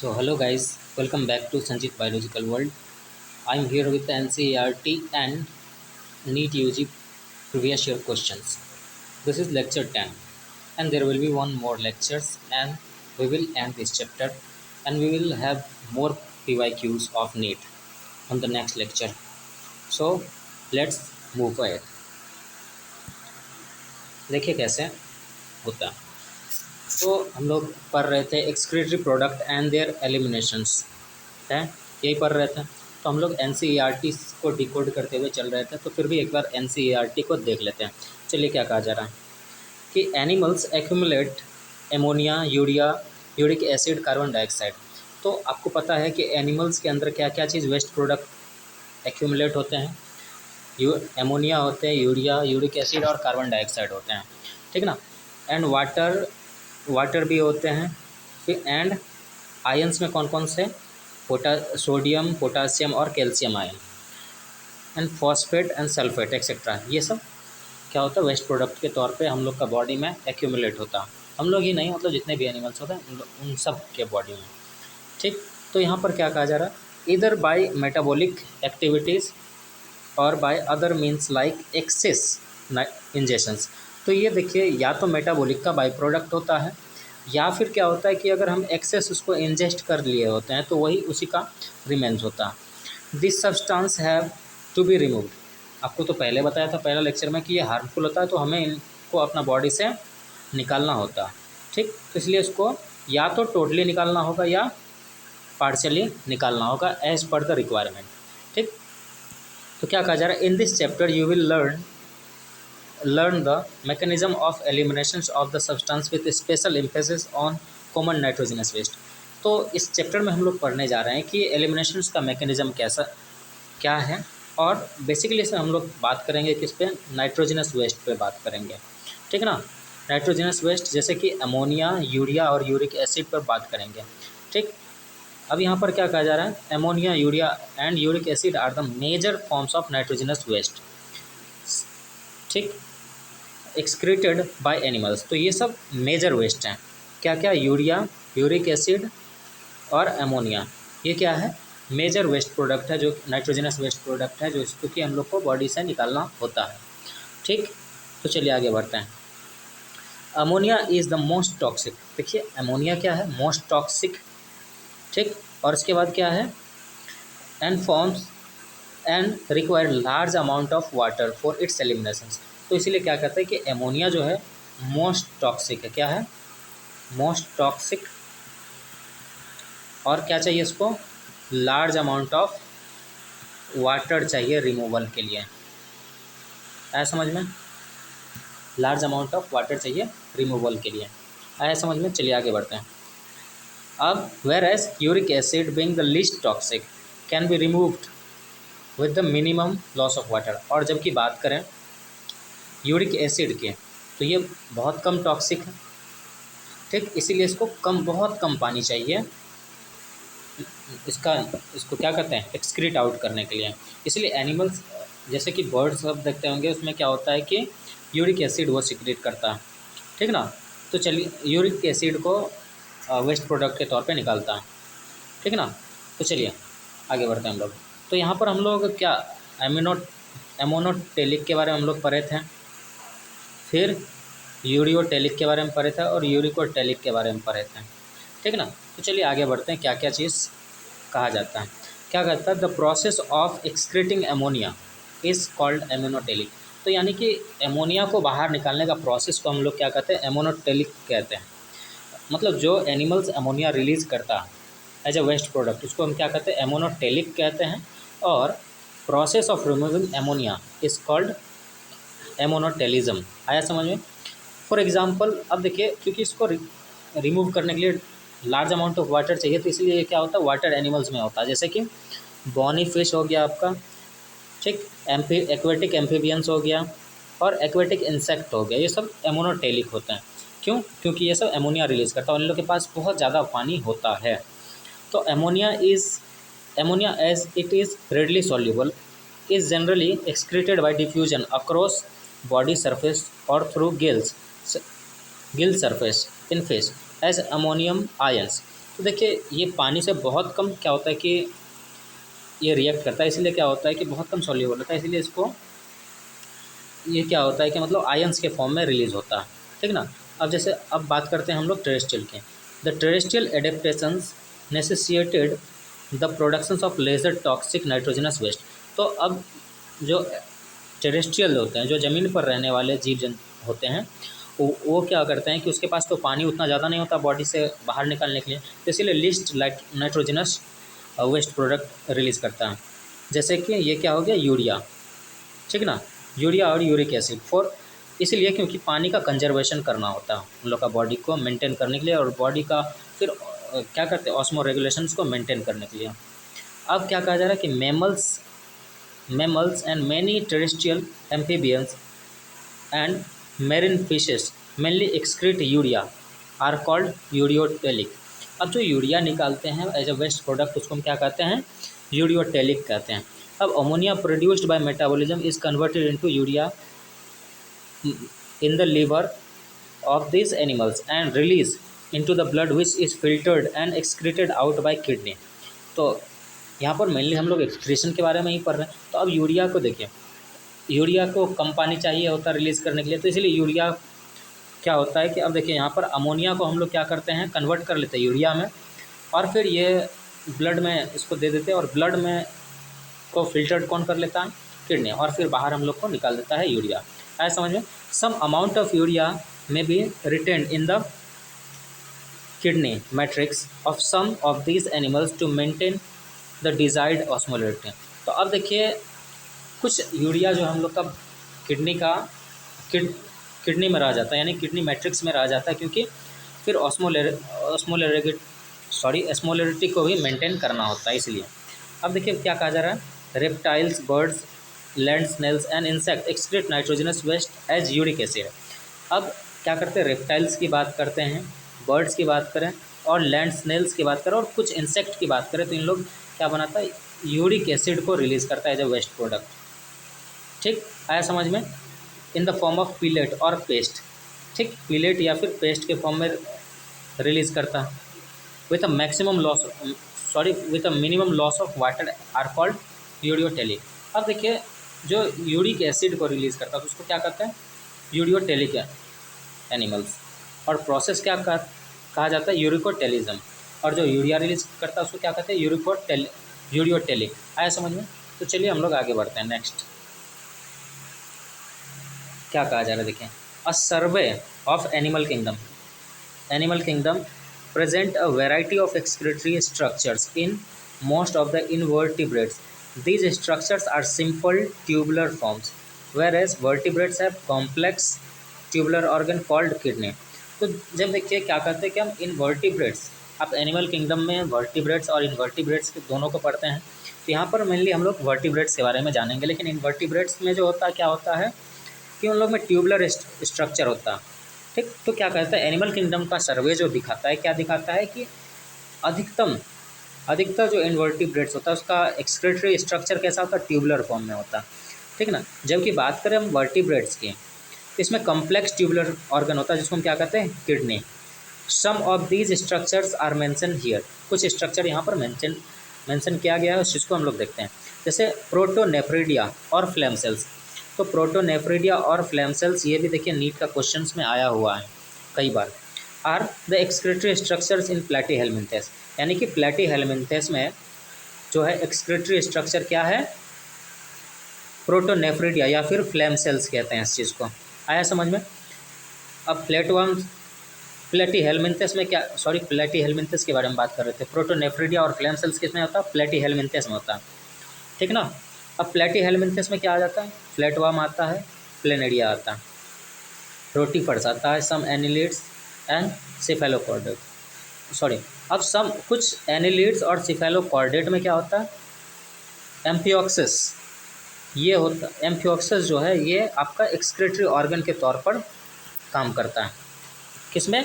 So hello guys, welcome back to Sanjit Biological World. I'm here with the NCERT and NEET UG previous year questions. This is lecture 10 and there will be one more lectures and we will end this chapter and we will have more PYQs of NEET on the next lecture. So let's move ahead. देखिए कैसे होता है। तो हम लोग पढ़ रहे थे excretory product and their eliminations है, यही पढ़ रहे थे। तो हम लोग एन को डिकोड करते हुए चल रहे थे, तो फिर भी एक बार एन को देख लेते हैं। चलिए क्या कहा जा रहा है कि animals accumulate ammonia, urea, uric acid, carbon dioxide. तो आपको पता है कि एनिमल्स के अंदर क्या क्या चीज़ वेस्ट प्रोडक्ट एक्यूमुलेट होते हैं। एमोनिया होते हैं, यूरिया, यूरिक एसिड और कार्बन डाइऑक्साइड होते हैं, ठीक ना। एंड वाटर भी होते हैं। फिर एंड आयंस में कौन कौन से, सोडियम, पोटासियम और calcium ion, and phosphate and sulphate etcetera. ये सब क्या होता है, वेस्ट प्रोडक्ट के तौर पे हम लोग का बॉडी में एक्यूमुलेट होता है। हम लोग ही नहीं, मतलब जितने भी एनिमल्स होते हैं उन सब के बॉडी में, ठीक। तो यहाँ पर क्या कहा जा रहा है, इधर बाय मेटाबॉलिक एक्टिविटीज़ और by other means like excess ingestions. तो ये देखिए, या तो मेटाबॉलिक का बाई प्रोडक्ट होता है, या फिर क्या होता है कि अगर हम एक्सेस उसको इंजेस्ट कर लिए होते हैं तो वही उसी का रिमेन्स होता है। This substance have to be removed. आपको तो पहले बताया था पहला लेक्चर में कि ये हार्मफुल होता है, तो हमें इनको अपना बॉडी से निकालना होता है, ठीक। तो इसलिए इसको या तो टोटली निकालना होगा या पार्शियली निकालना होगा एज पर द रिक्वायरमेंट, ठीक। तो क्या कहा जा रहा है, in this chapter you will learn the mechanism of eliminations of the substance with special emphasis on common nitrogenous waste। तो इस चैप्टर में हम लोग पढ़ने जा रहे हैं कि एलिमिनेशंस का मैकेनिज्म क्या है, और बेसिकली इसमें हम लोग बात करेंगे किस पे, नाइट्रोजनस वेस्ट पे बात करेंगे, ठीक ना। नाइट्रोजनस वेस्ट जैसे कि अमोनिया, यूरिया और यूरिक एसिड पर बात करेंगे, ठीक। अब यहाँ पर क्या कहा जा रहा है, ammonia, urea and uric acid are the major forms of nitrogenous waste, ठीक, एक्सक्रीटेड बाय एनिमल्स। तो ये सब मेजर वेस्ट हैं। क्या क्या, यूरिया, यूरिक एसिड और अमोनिया, ये क्या है, मेजर वेस्ट प्रोडक्ट है, जो नाइट्रोजनस वेस्ट प्रोडक्ट है, जो इसको कि हम लोग को बॉडी से निकालना होता है, ठीक। तो चलिए आगे बढ़ते हैं। Ammonia is the most toxic. देखिए अमोनिया क्या है, मोस्ट टॉक्सिक, ठीक। और इसके बाद क्या है, and forms and require large amount of water for its eliminations. तो इसीलिए क्या कहते हैं कि एमोनिया जो है मोस्ट टॉक्सिक है। क्या है, मोस्ट टॉक्सिक, और क्या चाहिए इसको, लार्ज अमाउंट ऑफ वाटर चाहिए रिमूवल के लिए। आया समझ में, लार्ज अमाउंट ऑफ वाटर चाहिए रिमूवल के लिए, आया समझ में। चलिए आगे बढ़ते हैं। अब whereas uric acid being the least toxic can be removed with the minimum loss of water. और जबकि बात करें यूरिक एसिड के, तो ये बहुत कम टॉक्सिक है, ठीक। इसीलिए इसको बहुत कम पानी चाहिए इसको क्या कहते हैं, एक्सक्रीट आउट करने के लिए। इसलिए एनिमल्स जैसे कि बर्ड्स सब देखते होंगे, उसमें क्या होता है कि यूरिक एसिड वो सिक्रीट करता है, ठीक ना। तो चलिए यूरिक एसिड को वेस्ट प्रोडक्ट के तौर पे निकालता है, ठीक ना। तो चलिए आगे बढ़ते हैं हम लोग। तो यहाँ पर हम लोग क्या, एमोनोटेलिक के बारे में हम लोग पढ़े थे, फिर यूरियोटेलिक के बारे में पढ़े थे और यूरिकोटेलिक के बारे में पढ़े थे, ठीक ना। तो चलिए आगे बढ़ते हैं, क्या क्या चीज़ कहा जाता है। क्या कहता है, the process of excreting ammonia is called ammonotelic. तो यानी कि एमोनिया को बाहर निकालने का प्रोसेस को हम लोग क्या कहते हैं, एमोनोटेलिक कहते हैं। मतलब जो एनिमल्स एमोनिया रिलीज़ करता है एज ए वेस्ट प्रोडक्ट, उसको हम क्या कहते हैं, एमोनोटेलिक कहते हैं। और process of removing ammonia is called ammonotelism. आया समझ में। फॉर एग्जांपल अब देखिए, क्योंकि इसको रिमूव करने के लिए लार्ज अमाउंट ऑफ वाटर चाहिए, तो इसलिए ये क्या होता है, वाटर एनिमल्स में होता है। जैसे कि बॉनी फिश हो गया आपका, ठीक, एक्वेटिक एम्फीबियंस हो गया और एक्वेटिक इंसेक्ट हो गया, ये सब एमोनोटेलिक होते हैं। क्यों, क्योंकि ये सब एमोनिया रिलीज़ करता है और इन लोग के पास बहुत ज़्यादा पानी होता है। तो ammonia as it is readily soluble is generally excreted by diffusion across body surface or through gill surface in fish as ammonium ions। तो देखिए ये पानी से बहुत कम क्या होता है कि ये रिएक्ट करता है, इसलिए क्या होता है कि बहुत कम सॉल्यूबल होता है, इसलिए इसको ये क्या होता है कि मतलब आयंस के फॉर्म में रिलीज होता है, ठीक ना। अब जैसे अब बात करते हैं हम लोग टेरेस्ट्रियल के। The terrestrial adaptations necessitated the productions of lesser toxic nitrogenous waste. तो अब जो टेरेस्ट्रियल होते हैं, जो ज़मीन पर रहने वाले जीव जंतु होते हैं, वो क्या करते हैं कि उसके पास तो पानी उतना ज़्यादा नहीं होता बॉडी से बाहर निकालने के लिए, तो इसीलिए least nitrogenous waste product release करता है। जैसे कि ये क्या हो गया, यूरिया, ठीक ना, यूरिया और यूरिक एसिड फॉर, इसलिए क्योंकि पानी का कंजर्वेशन करना होता है उन लोग का बॉडी को मेंटेन करने के लिए, और बॉडी का फिर क्या करते हैं ऑस्मो रेगुलेशंस को मेंटेन करने के लिए। अब क्या कहा जा रहा है कि mammals and many terrestrial amphibians and marine fishes mainly excrete urea are called ureotelic। अब जो यूरिया निकालते हैं एज अ वेस्ट प्रोडक्ट उसको हम क्या कहते हैं, यूरियोटेलिक कहते हैं। अब ammonia produced by metabolism is converted into urea in the liver of these animals and released into the blood which is filtered and excreted out by kidney। तो यहाँ पर मेनली हम लोग एक्सक्रीशन के बारे में ही पढ़ रहे हैं। तो अब यूरिया को देखिए, यूरिया को कम पानी चाहिए होता है रिलीज़ करने के लिए, तो इसलिए यूरिया क्या होता है कि अब देखिए यहाँ पर अमोनिया को हम लोग क्या करते हैं, कन्वर्ट कर लेते हैं यूरिया में, और फिर ये ब्लड में इसको दे देते हैं, और ब्लड में को फिल्टर्ड कौन कर लेता है, किडनी, और फिर बाहर हम लोग को निकाल देता है यूरिया। आया समझ में। Some amount of urea may be retained in the kidney matrix of some of these animals to maintain the desired osmolarity. तो अब देखिए कुछ यूरिया जो हम लोग का किडनी का किडनी में रह जाता है, यानी किडनी मैट्रिक्स में रह जाता है, क्योंकि फिर ऑस्मोलरिटी को भी मेंटेन करना होता है इसलिए। अब देखिए क्या कहा जा रहा है, reptiles, birds, land snails and insect excrete nitrogenous waste as uric acid. अब क्या करते हैं, रेप्टाइल्स की बात करते हैं, बर्ड्स की बात करें और लैंड स्नेल्स की बात करें और कुछ इंसेक्ट की बात करें, तो इन लोग क्या बनाता है, यूरिक एसिड को रिलीज़ करता है एज अ वेस्ट प्रोडक्ट। ठीक, आया समझ में। In the form of pellet और पेस्ट, ठीक, पिलेट या फिर पेस्ट के फॉर्म में रिलीज़ करता है। With a minimum loss of water are called uricotelic. अब देखिए जो यूरिक एसिड को रिलीज़ करता है तो उसको क्या कहते हैं, यूरियोटेलिक एनिमल्स, और प्रोसेस क्या कहा जाता है, यूरिकोटेलिज्म, और जो यूरिया रिलीज करता है उसको क्या कहते हैं, यूरियोटेलिक। आया समझ में। तो चलिए हम लोग आगे बढ़ते हैं। नेक्स्ट क्या कहा जा रहा है, देखें, a survey of animal kingdom present a variety of excretory structures in most of the invertebrates. These structures are simple tubular forms, whereas vertebrates have complex tubular organ called kidney। तो जब देखिए क्या करते हैं कि हम इनवर्टिब्रेट्स, आप animal kingdom में वर्टिब्रेट्स और इनवर्टिब्रेट्स दोनों को पढ़ते हैं, तो यहाँ पर मेनली हम लोग वर्टिब्रेट्स के बारे में जानेंगे। लेकिन इनवर्टिब्रेट्स में जो होता है क्या होता है कि उन लोग में ट्यूबुलर स्ट्रक्चर होता है। ठीक, तो क्या कहता है, एनिमल किंगडम का सर्वे जो दिखाता है, क्या दिखाता है कि अधिकतर जो इनवर्टिब्रेट्स होता है उसका एक्सक्रीटरी स्ट्रक्चर कैसा होता है, ट्यूबुलर फॉर्म में होता है, ठीक ना। जबकि बात करें हम वर्टिब्रेट्स की, तो इसमें कॉम्प्लेक्स ट्यूबुलर ऑर्गन होता है जिसको हम क्या कहते हैं, kidney. Some of these structures are mention here. कुछ स्ट्रक्चर यहाँ पर मेंशन किया गया है, उस चीज़ को हम लोग देखते हैं। जैसे प्रोटोनेफ्रिडिया और फ्लैम सेल्स। तो प्रोटोनेफ्रिडिया और फ्लैम सेल्स, ये भी देखिए नीट का क्वेश्चंस में आया हुआ है कई बार। Are the excretory structures in platyhelminthes, यानी कि प्लैटीहेल्मिन्थेस में जो है एक्सक्रीटरी स्ट्रक्चर क्या है, प्रोटोनेफ्रिडिया या फिर फ्लैम सेल्स कहते हैं इस चीज़ को। आया समझ में। अब प्लैटीहेल्मिन्थेस में क्या, प्लैटीहेल्मिन्थेस के बारे में बात कर रहे थे। प्रोटोनेफ्रिडिया और फ्लैम सेल्स किसमें होता है, प्लैटीहेल्मिन्थेस में होता है, ठीक ना। अब प्लैटीहेल्मिन्थेस में क्या आ जाता है, फ्लैटवर्म आता है, प्लेनेडिया आता है, रोटीफर्स आता है, सम एनिलिड्स एंड सिफेलोकॉर्डेट। अब कुछ एनिलिड्स और सिफेलोकॉर्डेट में क्या होता है, एम्फियोक्सिस। ये होता, एम्फियोक्सिस जो है ये आपका एक्सक्रीटरी ऑर्गन के तौर पर काम करता है, किसमें,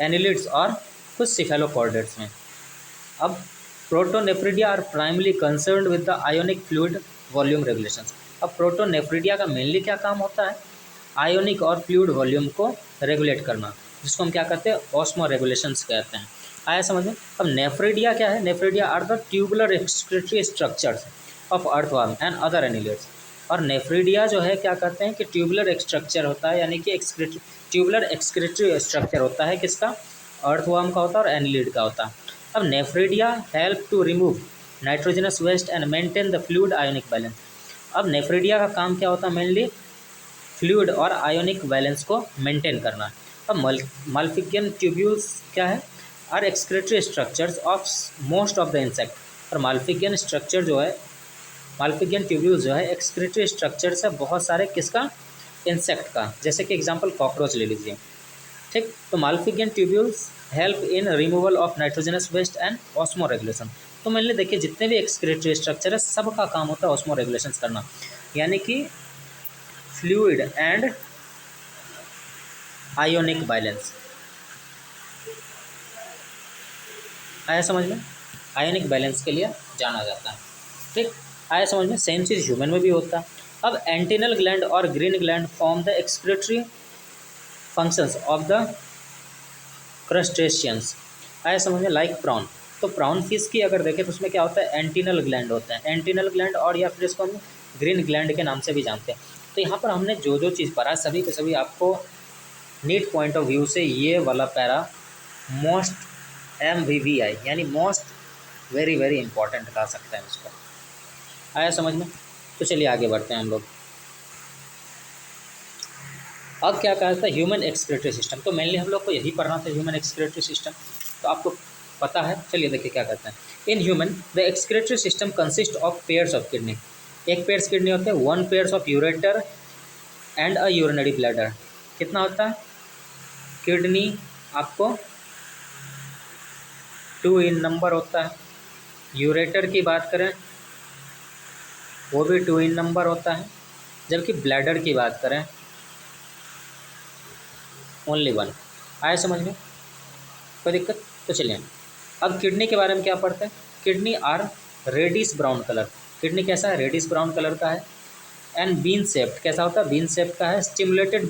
एनिलिड्स और कुछ सिफेलोकॉर्डेट्स में। अब protonephridia are primarily concerned with the ionic fluid volume regulations. अब प्रोटोनेफ्रिडिया का मेनली क्या काम होता है, आयोनिक और फ्लूइड वॉल्यूम को रेगुलेट करना, जिसको हम क्या कहते हैं, ऑस्मो रेगुलेशंस कहते हैं। आया समझ में। अब नेफ्रिडिया क्या है, nephridia are the tubular excretory structures of earthworm and other annelids. और नेफ्रिडिया जो है क्या कहते हैं कि ट्यूबुलर स्ट्रक्चर होता है, यानी कि एक्सक्रीटरी ट्यूबुलर एक्सक्रीटरी स्ट्रक्चर होता है किसका, अर्थवर्म का होता है और एनिलिड का होता है। अब nephridia help to remove nitrogenous waste and maintain the fluid ionic balance. अब नेफ्रिडिया का काम क्या होता है, मेनली फ्लूइड और आयोनिक बैलेंस को मेंटेन करना। अब माल्फिगियन ट्यूब्यूल्स क्या है, are excretory structures of most of the insect. और माल्फिगियन स्ट्रक्चर जो है, माल्फिगियन ट्यूब्यूल्स जो है एक्सक्रीटरी स्ट्रक्चर्स है बहुत सारे किसका, इंसेक्ट का। जैसे कि एग्जांपल कॉकरोच ले लीजिए, ठीक। तो malpighian tubules help in removal of nitrogenous waste and osmoregulation. तो मैंने देखिए जितने भी एक्सक्रीटरी स्ट्रक्चर है सबका काम होता है ऑस्मो रेगुलेशन करना, यानी कि फ्लूइड एंड आयोनिक बैलेंस। आया समझ में, आयोनिक बैलेंस के लिए जाना जाता है, ठीक। आया समझ में। सेम चीज़ ह्यूमन में भी होता है। अब एंटीनल ग्लैंड और green gland form the excretory functions of the crustaceans. आया समझ में, लाइक प्रॉन। तो प्रॉन फिश की अगर देखें तो उसमें क्या होता है, एंटीनल ग्लैंड होता है, एंटीनल ग्लैंड, और या फिर इसको हम ग्रीन ग्लैंड के नाम से भी जानते हैं। तो यहाँ पर हमने जो जो चीज़ पढ़ा सभी के सभी आपको नीट पॉइंट ऑफ व्यू से ये वाला पैरा मोस्ट MVVI यानी मोस्ट वेरी वेरी इंपॉर्टेंट कहा सकते हैं इसको। आया समझ में। तो चलिए आगे बढ़ते हैं हम लोग। अब क्या कहा था, ह्यूमन एक्सक्रीटरी सिस्टम। तो मेनली हम लोग को यही पढ़ना था, ह्यूमन एक्सक्रीटरी सिस्टम, तो आपको पता है। चलिए देखिए क्या कहते हैं। In human the excretory system consist of pairs of kidney. एक पेयर्स किडनी होते हैं, one pairs of ureter and a urinary bladder. कितना होता है किडनी, आपको 2 इन नंबर होता है। यूरेटर की बात करें वो भी 2 इन नंबर होता है, जबकि ब्लैडर की बात करें ओनली 1। आया समझ में, कोई दिक्कत। तो चलिए अब किडनी के बारे में क्या पढ़ते हैं। Kidney are reddish brown colour. Kidney कैसा है, रेडिश ब्राउन कलर का है। एंड बीन शेप्ड, कैसा होता है, बीन शेप्ड का है। Situated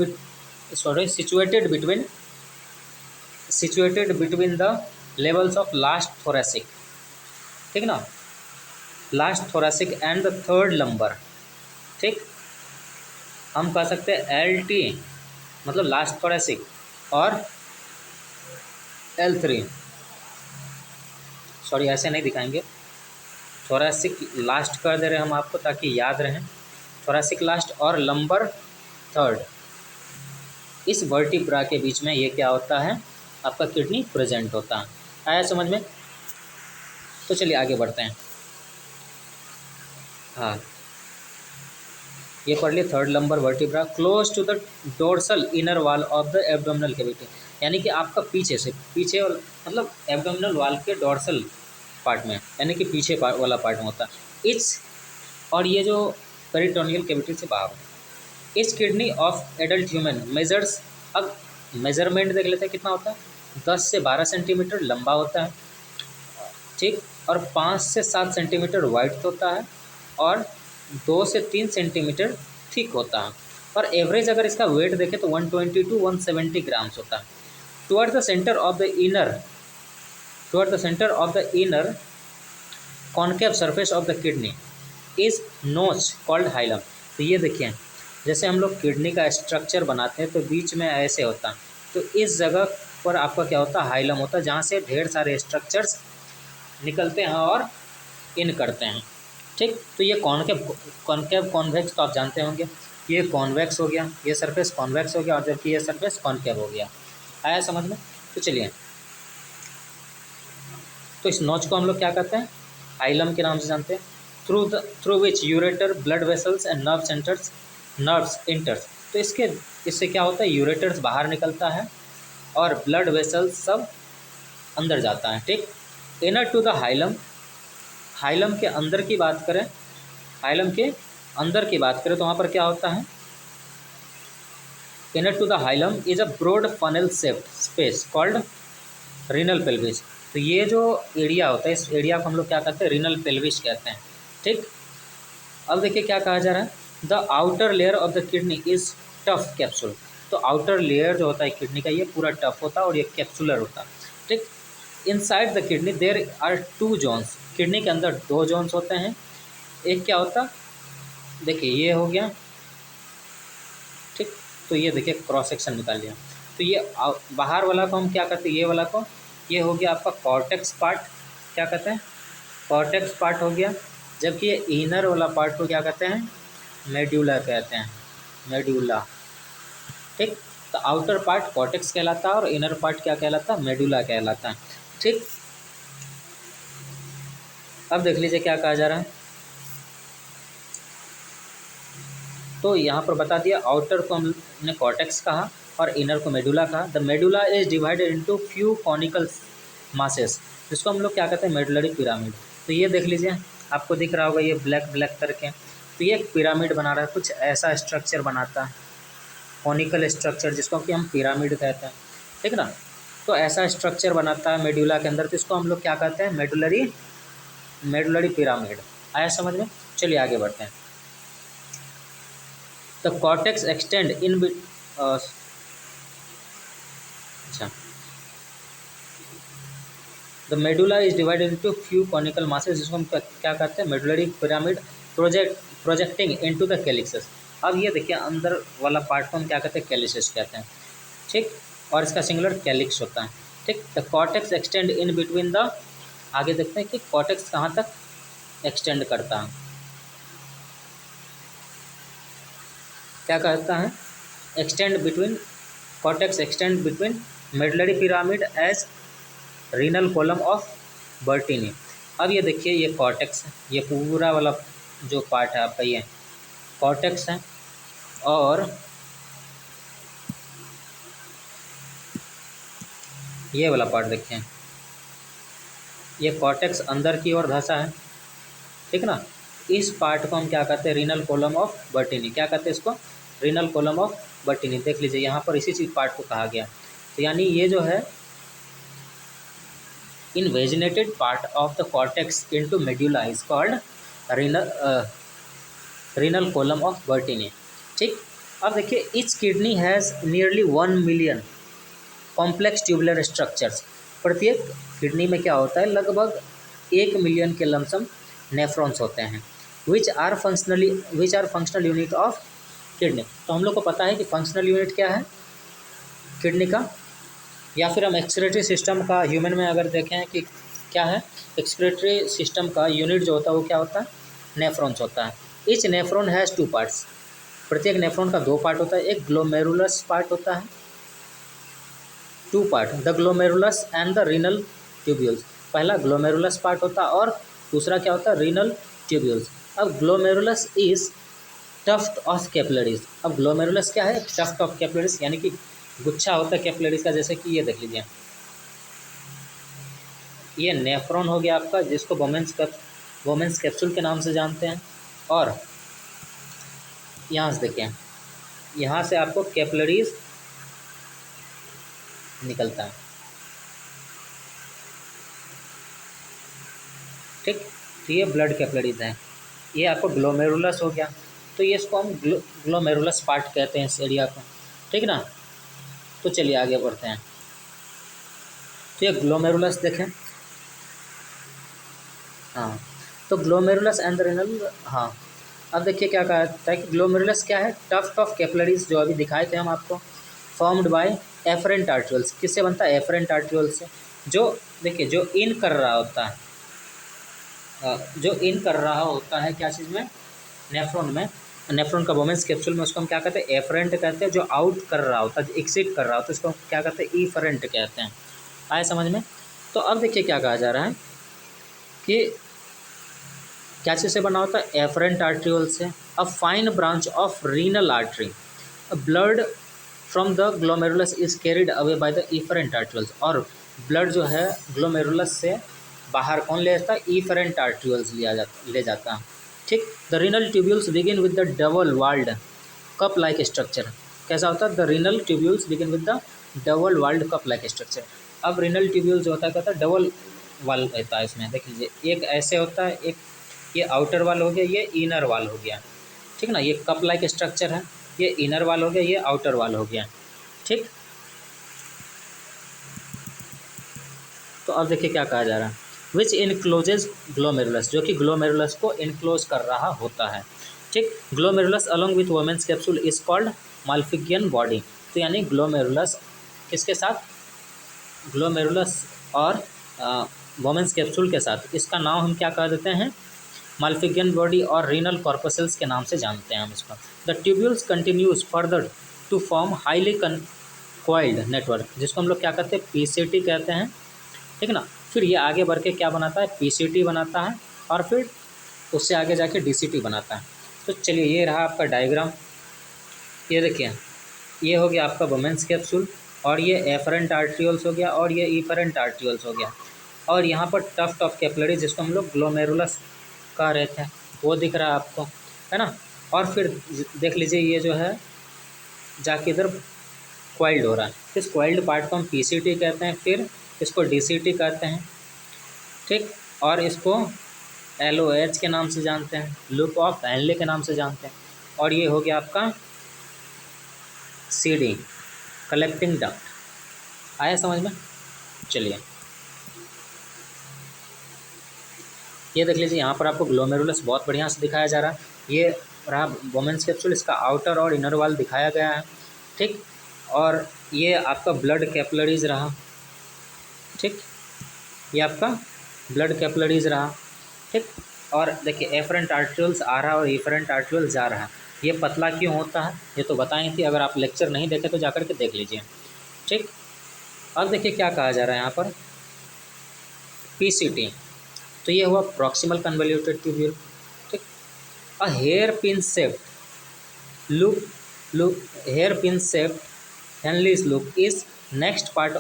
between the levels of last thoracic, ठीक ना, last thoracic and the third lumbar, ठीक। हम कह सकते हैं LT मतलब लास्ट थोरेसिक और L3, सॉरी ऐसे नहीं दिखाएंगे, थोरेसिक लास्ट कर दे रहे हैं हम आपको ताकि याद रहें। थोरेसिक लास्ट और लंबर थर्ड, इस वर्टिब्रा के बीच में ये क्या होता है, आपका किडनी प्रेजेंट होता है। आया समझ में। तो चलिए आगे बढ़ते हैं। हाँ ये पढ़ लिए, third lumbar vertebra close to the dorsal inner wall of the abdominal cavity, यानी कि आपका पीछे से, पीछे मतलब एब्डोमिनल वॉल के डोर्सल पार्ट में, यानी कि पीछे वाला पार्ट में होता है इट्स, और ये जो पेरिटोनियल कैविटी से बाहर होता है। इस kidney of adult human measures, अब मेजरमेंट देख लेते हैं कितना होता है, 10 से 12 सेंटीमीटर लंबा होता है, ठीक, और 5 से 7 सेंटीमीटर वाइड होता है, और 2 से 3 सेंटीमीटर थिक होता है। और एवरेज अगर इसका वेट देखें तो 120 to 170 ग्राम्स होता है। Toward the centre of the inner concave surface of the kidney is नोच कॉल्ड हाइलम। तो ये देखिए जैसे हम लोग किडनी का स्ट्रक्चर बनाते हैं तो बीच में ऐसे होता है, तो इस जगह पर आपका क्या होता है, हाइलम होता है, जहाँ से ढेर सारे स्ट्रक्चर्स निकलते हैं और इन करते हैं, ठीक। तो ये कॉन्केव कॉन्वेक्स तो आप जानते होंगे, ये कॉन्वेक्स हो गया, ये सरफेस कॉन्वेक्स हो गया, और जबकि ये सरफेस कॉन्केव हो गया। आया समझ में। तो चलिए, तो इस नोच को हम लोग क्या कहते हैं, हाइलम के नाम से जानते हैं। Through which ureter blood vessels and nerves इंटर्स। तो इससे क्या होता है, यूरेटर्स बाहर निकलता है और ब्लड वेसल्स सब अंदर जाता है, ठीक। इनर टू द हाइलम के अंदर की बात करें, हाइलम के अंदर की बात करें तो वहाँ पर क्या होता है, inner to the hilum is a broad funnel shaped space called renal pelvis. तो ये जो एरिया होता है, इस एरिया को हम लोग क्या कहते हैं, रीनल पेल्विस कहते हैं, ठीक। अब देखिए क्या कहा जा रहा है, the outer layer of the kidney is tough capsule. तो आउटर लेयर जो होता है किडनी का ये पूरा टफ होता है और ये कैप्सुलर होता है, ठीक। Inside the kidney there are two zones, kidney के अंदर दो जोन्स होते हैं। एक क्या होता, देखिए ये हो गया, ठीक, तो ये देखिए क्रॉस सेक्शन निकाल लिया। तो ये बाहर वाला को हम क्या कहते हैं, ये वाला को, ये हो गया आपका कॉर्टेक्स पार्ट, क्या कहते हैं, कॉर्टेक्स पार्ट हो गया। जबकि ये इनर वाला पार्ट को क्या कहते हैं, मेड्यूला कहते हैं, मेड्यूला, ठीक। तो आउटर पार्ट कॉर्टेक्स कहलाता है और इनर पार्ट क्या कहलाता है, मेडुला कहलाता है, ठीक। अब देख लीजिए क्या कहा जा रहा है। तो यहाँ पर बता दिया, आउटर को हमने कॉर्टेक्स कहा और इनर को मेडुला कहा। The medulla is divided into few conical masses, जिसको हम लोग क्या कहते हैं, मेडुलरी पिरामिड। तो ये देख लीजिए, आपको दिख रहा होगा ये ब्लैक ब्लैक करके, तो ये एक पिरामिड बना रहा है, कुछ ऐसा स्ट्रक्चर बनाता है, कॉनिकल स्ट्रक्चर, जिसको कि हम पिरामिड कहते हैं, ठीक ना। तो ऐसा स्ट्रक्चर बनाता है मेडुला के अंदर, तो इसको हम लोग क्या कहते हैं, मेडुलरी पिरामिड। आया समझ में। चलिए आगे बढ़ते हैं। द कॉर्टेक्स एक्सटेंड इन अच्छा, the medulla is divided into few conical masses, जिसको हम क्या कहते हैं, medullary pyramid, projecting into the calyces. अब ये देखिए अंदर वाला पार्ट को हम क्या कहते हैं, कैलिसेस कहते हैं, ठीक, और इसका सिंगुलर कैलिक्स होता है, ठीक। The cortex extend in between the, आगे देखते हैं कि कॉर्टेक्स कहाँ तक एक्सटेंड करता है, क्या कहता है, extend between, cortex extend between medullary pyramid as renal column of Bertini. अब ये देखिए ये कॉर्टेक्स है, ये पूरा वाला जो पार्ट है आपका ये कॉर्टेक्स है, और ये वाला पार्ट देखिए, ये कॉर्टेक्स अंदर की ओर धंसा है, ठीक ना। इस पार्ट को हम क्या कहते हैं, रीनल कॉलम ऑफ बर्टिनी, क्या कहते हैं इसको, रीनल कॉलम ऑफ बर्टिनी। देख लीजिए यहाँ पर इसी चीज पार्ट को कहा गया। तो यानी ये जो है invaginated part of the cortex into medulla is called renal column of Bertini, ठीक। अब देखिए each kidney has nearly 1 million complex tubular structures, प्रत्येक किडनी में क्या होता है, लगभग 1 मिलियन के लमसम नेफ्रॉन्स होते हैं, which are functional unit of kidney. तो हम लोग को पता है कि फंक्शनल यूनिट क्या है किडनी का, या फिर हम एक्सक्रीटरी सिस्टम का, ह्यूमन में अगर देखें कि क्या है, एक्सक्रीटरी सिस्टम का यूनिट जो होता है वो क्या होता है, नेफ्रॉन्स होता है। ईच नेफ्रॉन हैज़ 2 पार्ट्स, प्रत्येक नेफ्रॉन का 2 पार्ट होता है। एक ग्लोमेरुलस पार्ट होता है, 2 part, the glomerulus and the renal tubules. पहला ग्लोमेरुलस पार्ट होता है और दूसरा क्या होता है, रीनल ट्यूब्यूल्स। अब glomerulus is tuft of capillaries. अब ग्लोमेरुलस क्या है, टफ्ट ऑफ कैपिलरीज, यानी कि गुच्छा होता है कैपिलरीज का। जैसे कि ये देख लीजिए, ये नेफ्रॉन हो गया आपका, जिसको वोमेंस कैप्सूल के नाम से जानते हैं। और यहाँ से देखिए, यहाँ से आपको कैपिलरीज निकलता है, ठीक। तो ये ब्लड कैपिलरीज हैं, ये आपको ग्लोमेरुलस हो गया। तो ये इसको हम ग्लोमेरुलस पार्ट कहते हैं इस एरिया को, ठीक ना। तो चलिए आगे बढ़ते हैं। तो ये ग्लोमेरुलस देखें, हाँ, तो ग्लोमेरुलस एंड रीनल, हाँ। अब देखिए क्या कहता है कि ग्लोमेरुलस क्या है, टफ्ट ऑफ कैपिलरीज, जो अभी दिखाए थे हम आपको, फॉर्म्ड बाय एफरेंट आर्ट्रियोल्स। किससे बनता है, एफरेंट आर्ट्रियोल्स से। जो देखिए जो इन कर रहा होता है, जो इन कर रहा होता है क्या चीज़ में, नेफ्रॉन में, नेफ्रॉन का वोमेंस कैप्सूल में, उसको हम क्या कहते हैं, एफरेंट कहते हैं। जो आउट कर रहा होता है, एक्सिट कर रहा होता है, उसको हम क्या कहते हैं, ईफरेंट कहते हैं। आए समझ में। तो अब देखिए क्या कहा जा रहा है कि क्या चीज़ से बना होता है, एफरेंट आर्ट्रियोल से। A fine branch of renal artery, blood from the glomerulus is carried away by the efferent arterioles. और ब्लड जो है ग्लोमेरुलस से बाहर कौन ले जाता है, ईफरेंट आर्ट्रियोल्स ले जाता है, ठीक। The renal tubules begin with the double walled cup like structure. कैसा होता है, the renal tubules begin with the double walled cup like structure. अब रीनल ट्यूब्यूल जो होता है, कहता है डबल वाल रहता है इसमें। देख लीजिए, एक ऐसे होता है, एक ये आउटर वाल हो गया, ये इनर वाल हो गया, ठीक ना। ये कप लाइक स्ट्रक्चर है, ये इनर वाल हो गया, ये आउटर वाल हो गया, ठीक। तो अब देखिए क्या कहा जा रहा है, विच इनक्लोजेज ग्लोमेरुलस, जो कि ग्लोमेरुलस को इनक्लोज कर रहा होता है। ठीक, glomerulus along with Bowman's capsule is called malpighian body. तो यानी ग्लोमेरुलस किसके साथ, ग्लोमेरुलस और वोमेंस कैप्सूल के साथ, इसका नाम हम क्या कह देते हैं, माल्फिगियन बॉडी और रीनल कॉर्पसेल्स के नाम से जानते हैं हम इसको। The tubules continues further to form highly coiled network, जिसको हम लोग क्या कहते हैं, पीसीटी कहते हैं। ठीक है ना, फिर ये आगे बढ़ के क्या बनाता है, पीसीटी बनाता है, और फिर उससे आगे जाके डीसीटी बनाता है। तो चलिए ये रहा आपका डायग्राम। ये देखिए, ये हो गया आपका वोमेंस कैप्सूल, और ये एफरेंट आर्ट्रियोल्स हो गया, और ये इफरेंट आर्ट्रियोल्स हो गया, और यहाँ पर टफ्ट ऑफ कैपिलरी जिसको हम लोग ग्लोमेरुलस कह रहे थे वो दिख रहा है आपको, है ना। और फिर देख लीजिए ये जो है जाके इधर क्वाइल्ड हो रहा है, इस क्वाइल्ड पार्ट को हम पीसीटी कहते हैं, फिर इसको डीसीटी कहते हैं। ठीक, और इसको एलओएच के नाम से जानते हैं, लूप ऑफ हेनले के नाम से जानते हैं। और ये हो गया आपका सीडी, कलेक्टिंग डक्ट। आया समझ में? चलिए ये देख लीजिए, यहाँ पर आपको ग्लोमेरुलस बहुत बढ़िया से दिखाया जा रहा है। ये रहा वोमेंस कैप्सूल, इसका आउटर और इनर वाल दिखाया गया है। ठीक, और ये आपका ब्लड कैपिलरीज रहा। ठीक, ये आपका ब्लड कैपिलरीज रहा। ठीक, और देखिए एफरेंट आर्ट्रियोल्स आ रहा है और इफरेंट आर्ट्रियोल्स जा रहा है। ये पतला क्यों होता है ये तो बताई थी, अगर आप लेक्चर नहीं देखे तो जाकर के देख लीजिए। ठीक, अब देखिए क्या कहा जा रहा है यहाँ पर, पीसीटी। तो ये हुआ प्रॉक्सिमल कन्वोल्यूटेड ट्यूब्यूल। ठीक, a hairpin shaped loop hairpin shaped Henle's loop is next part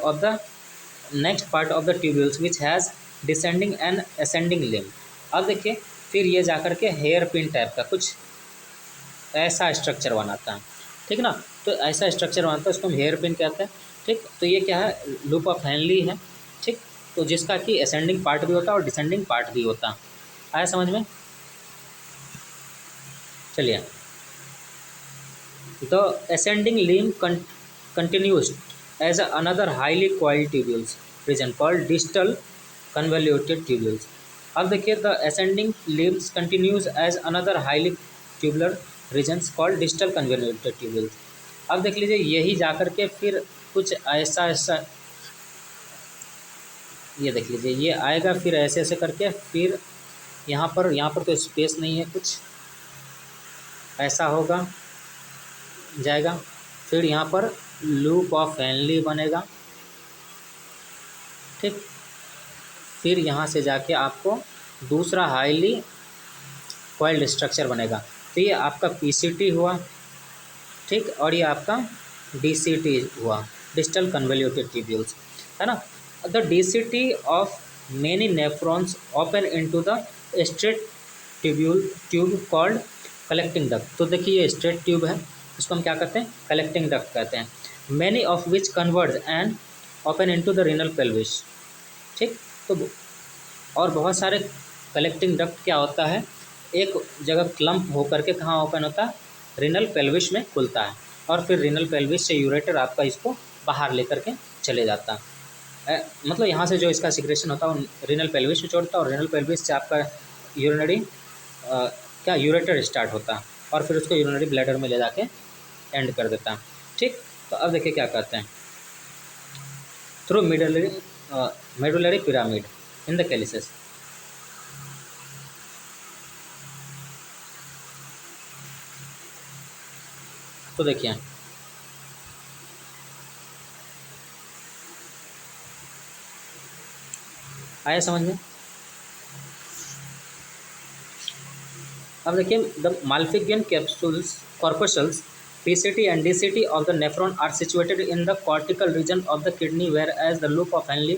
of the tubules which has descending and ascending limb. अब देखिए फिर ये जाकर के हेयर पिन टाइप का कुछ ऐसा स्ट्रक्चर बनाता है। ठीक ना, तो ऐसा स्ट्रक्चर बनाता है, उसको हम हेयर पिन कहते हैं। ठीक, तो ये क्या है, लूप ऑफ हेनली है। ठीक, तो जिसका कि असेंडिंग पार्ट भी होता है और डिसेंडिंग पार्ट भी होता है। आया समझ में? चलिए, the ascending limb continues as another highly coiled tubules region called distal convoluted tubules। अब देखिए the ascending limbs continues as another highly tubular regions called distal convoluted tubules। अब देख लीजिए यही जाकर के फिर कुछ ऐसा ऐसा, ये देख लीजिए ये आएगा, फिर ऐसे ऐसे करके फिर यहाँ पर तो स्पेस नहीं है, कुछ ऐसा होगा जाएगा, फिर यहाँ पर लूप ऑफ हेनली बनेगा। ठीक, फिर यहाँ से जाके आपको दूसरा हाईली कॉइल्ड स्ट्रक्चर बनेगा। तो ये आपका पीसीटी हुआ। ठीक, और ये आपका डीसीटी हुआ, डिस्टल कन्वोल्यूटेड ट्यूब्यूल्स, है ना। The DCT of many nephrons open into the straight tube called collecting duct. तो देखिए ये स्ट्रेट ट्यूब है, इसको हम क्या कहते हैं, कलेक्टिंग डक्ट कहते हैं। Many of which converge and open into the renal pelvis. ठीक, तो और बहुत सारे कलेक्टिंग डक्ट क्या होता है, एक जगह क्लम्प होकर के कहाँ ओपन होता है, रीनल पेल्विस में खुलता है, और फिर रीनल पेल्विस से यूरेटर आपका इसको बाहर लेकर के चले जाता है। मतलब यहाँ से जो इसका सिक्रेशन होता है वो रीनल पेल्विस में छोड़ता है, और रीनल पेल्विस से आपका यूरिनरी क्या यूरेटर स्टार्ट होता है, और फिर उसको यूरिनरी ब्लैडर में ले जाके एंड कर देता है। ठीक, तो अब देखिए क्या कहते हैं, through medullary pyramid in the calyces. तो देखिए आया समझ में? अब देखिए the malpighian capsules corpuscles PCT and DCT of the nephron are situated in the cortical region of the kidney whereas the loop of Henle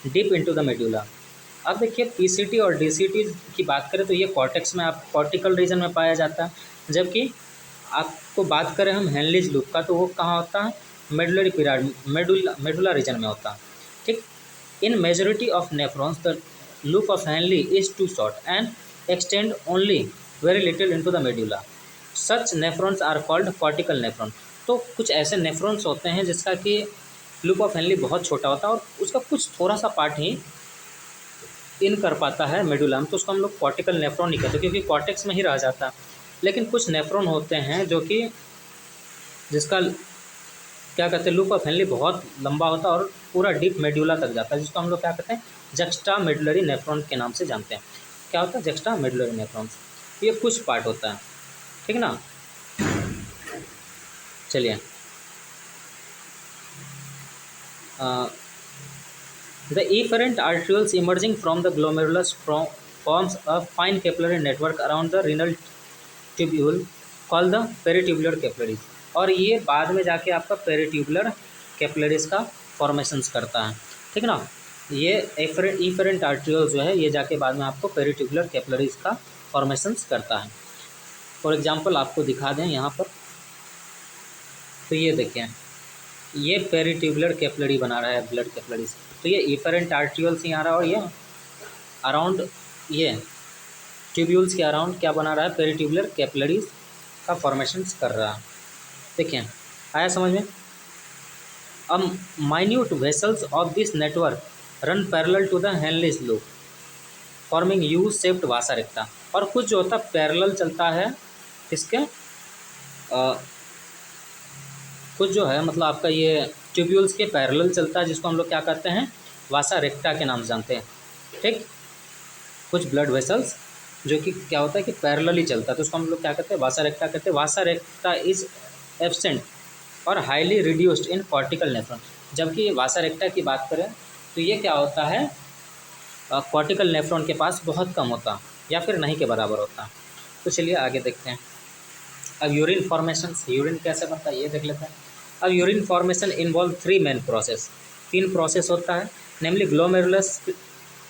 deep into the medulla। अब देखिए PCT और DCT की बात करें तो ये कॉर्टेक्स में आप कॉर्टिकल रीजन में पाया जाता है, जबकि आपको बात करें हम हेनलीज लूप का तो वो कहाँ होता है, मेडुलरी पिरामिड मेडुला रीजन में होता है। ठीक, in majority of nephrons the loop of Henle is too short and extend only very little into the medulla. Such nephrons are called cortical nephron. तो कुछ ऐसे नेफ्रॉन्स होते हैं जिसका कि लूप ऑफ हेनली बहुत छोटा होता है और उसका कुछ थोड़ा सा पार्ट ही इन कर पाता है मेडुला में, तो उसको हम लोग कॉर्टिकल नेफ्रॉन नहीं कहते क्योंकि कॉर्टेक्स में ही रह जाता है। लेकिन कुछ नेफ्रॉन होते हैं जो कि जिसका क्या कहते हैं, लूप ऑफ हेनली बहुत लंबा होता है और पूरा डीप मेडुला तक जाता है, जिसको हम लोग क्या कहते हैं, जक्स्टा मेडुलरी नेफ्रॉन के नाम से जानते हैं। क्या होता है जक्स्टा मेडुलरी नेफ्रॉन, ये कुछ पार्ट होता है, ठीक ना। चलिए, the efferent arterioles emerging from the glomerulus forms a fine capillary network around the renal tubule called the peritubular capillaries, और ये बाद में जाके आपका पेरिट्यूबुलर कैपिलरीज का फॉर्मेशंस करता है, ठीक ना। ये efferent आर्ट्रियोल जो है ये जाके बाद में आपको पेरिट्यूबुलर कैपिलरीज का फॉर्मेशंस करता है। फॉर एग्जांपल आपको दिखा दें यहाँ पर, तो ये देखें, ये पेरिट्यूबुलर कैपिलरी बना रहा है ब्लड कैपिलरीज, तो ये efferent आर्ट्रियोल से आ रहा है और ये अराउंड ये ट्यूब्यूल्स के अराउंड क्या बना रहा है, पेरिट्यूबुलर कैपिलरीज का फॉर्मेशंस कर रहा है। देखिए, आया समझ में। अब minute vessels of this network run parallel to the Henle's loop forming U shaped vasa recta, और कुछ जो होता है पैरेलल चलता है इसके कुछ जो है मतलब आपका ये ट्यूब्यूल्स के पैरेलल चलता है, जिसको हम लोग क्या कहते हैं, वासा रेक्टा के नाम से जानते हैं, ठीक। कुछ ब्लड वेसल्स जो कि क्या होता है कि पैरेलल ही चलता है, तो उसको हम लोग क्या कहते हैं, वासा रेक्टा कहते हैं। वासा रेक्टा इज एब्सेंट और highly reduced in cortical nephron, जबकि वासा रेक्टा की बात करें तो ये क्या होता है, कॉर्टिकल नेफ्रॉन के पास बहुत कम होता या फिर नहीं के बराबर होता। तो चलिए आगे देखते हैं। अब यूरिन फॉर्मेशन, यूरिन कैसे बनता है ये देख लेते हैं। अब urine formation involve 3 main process, 3 process होता है, namely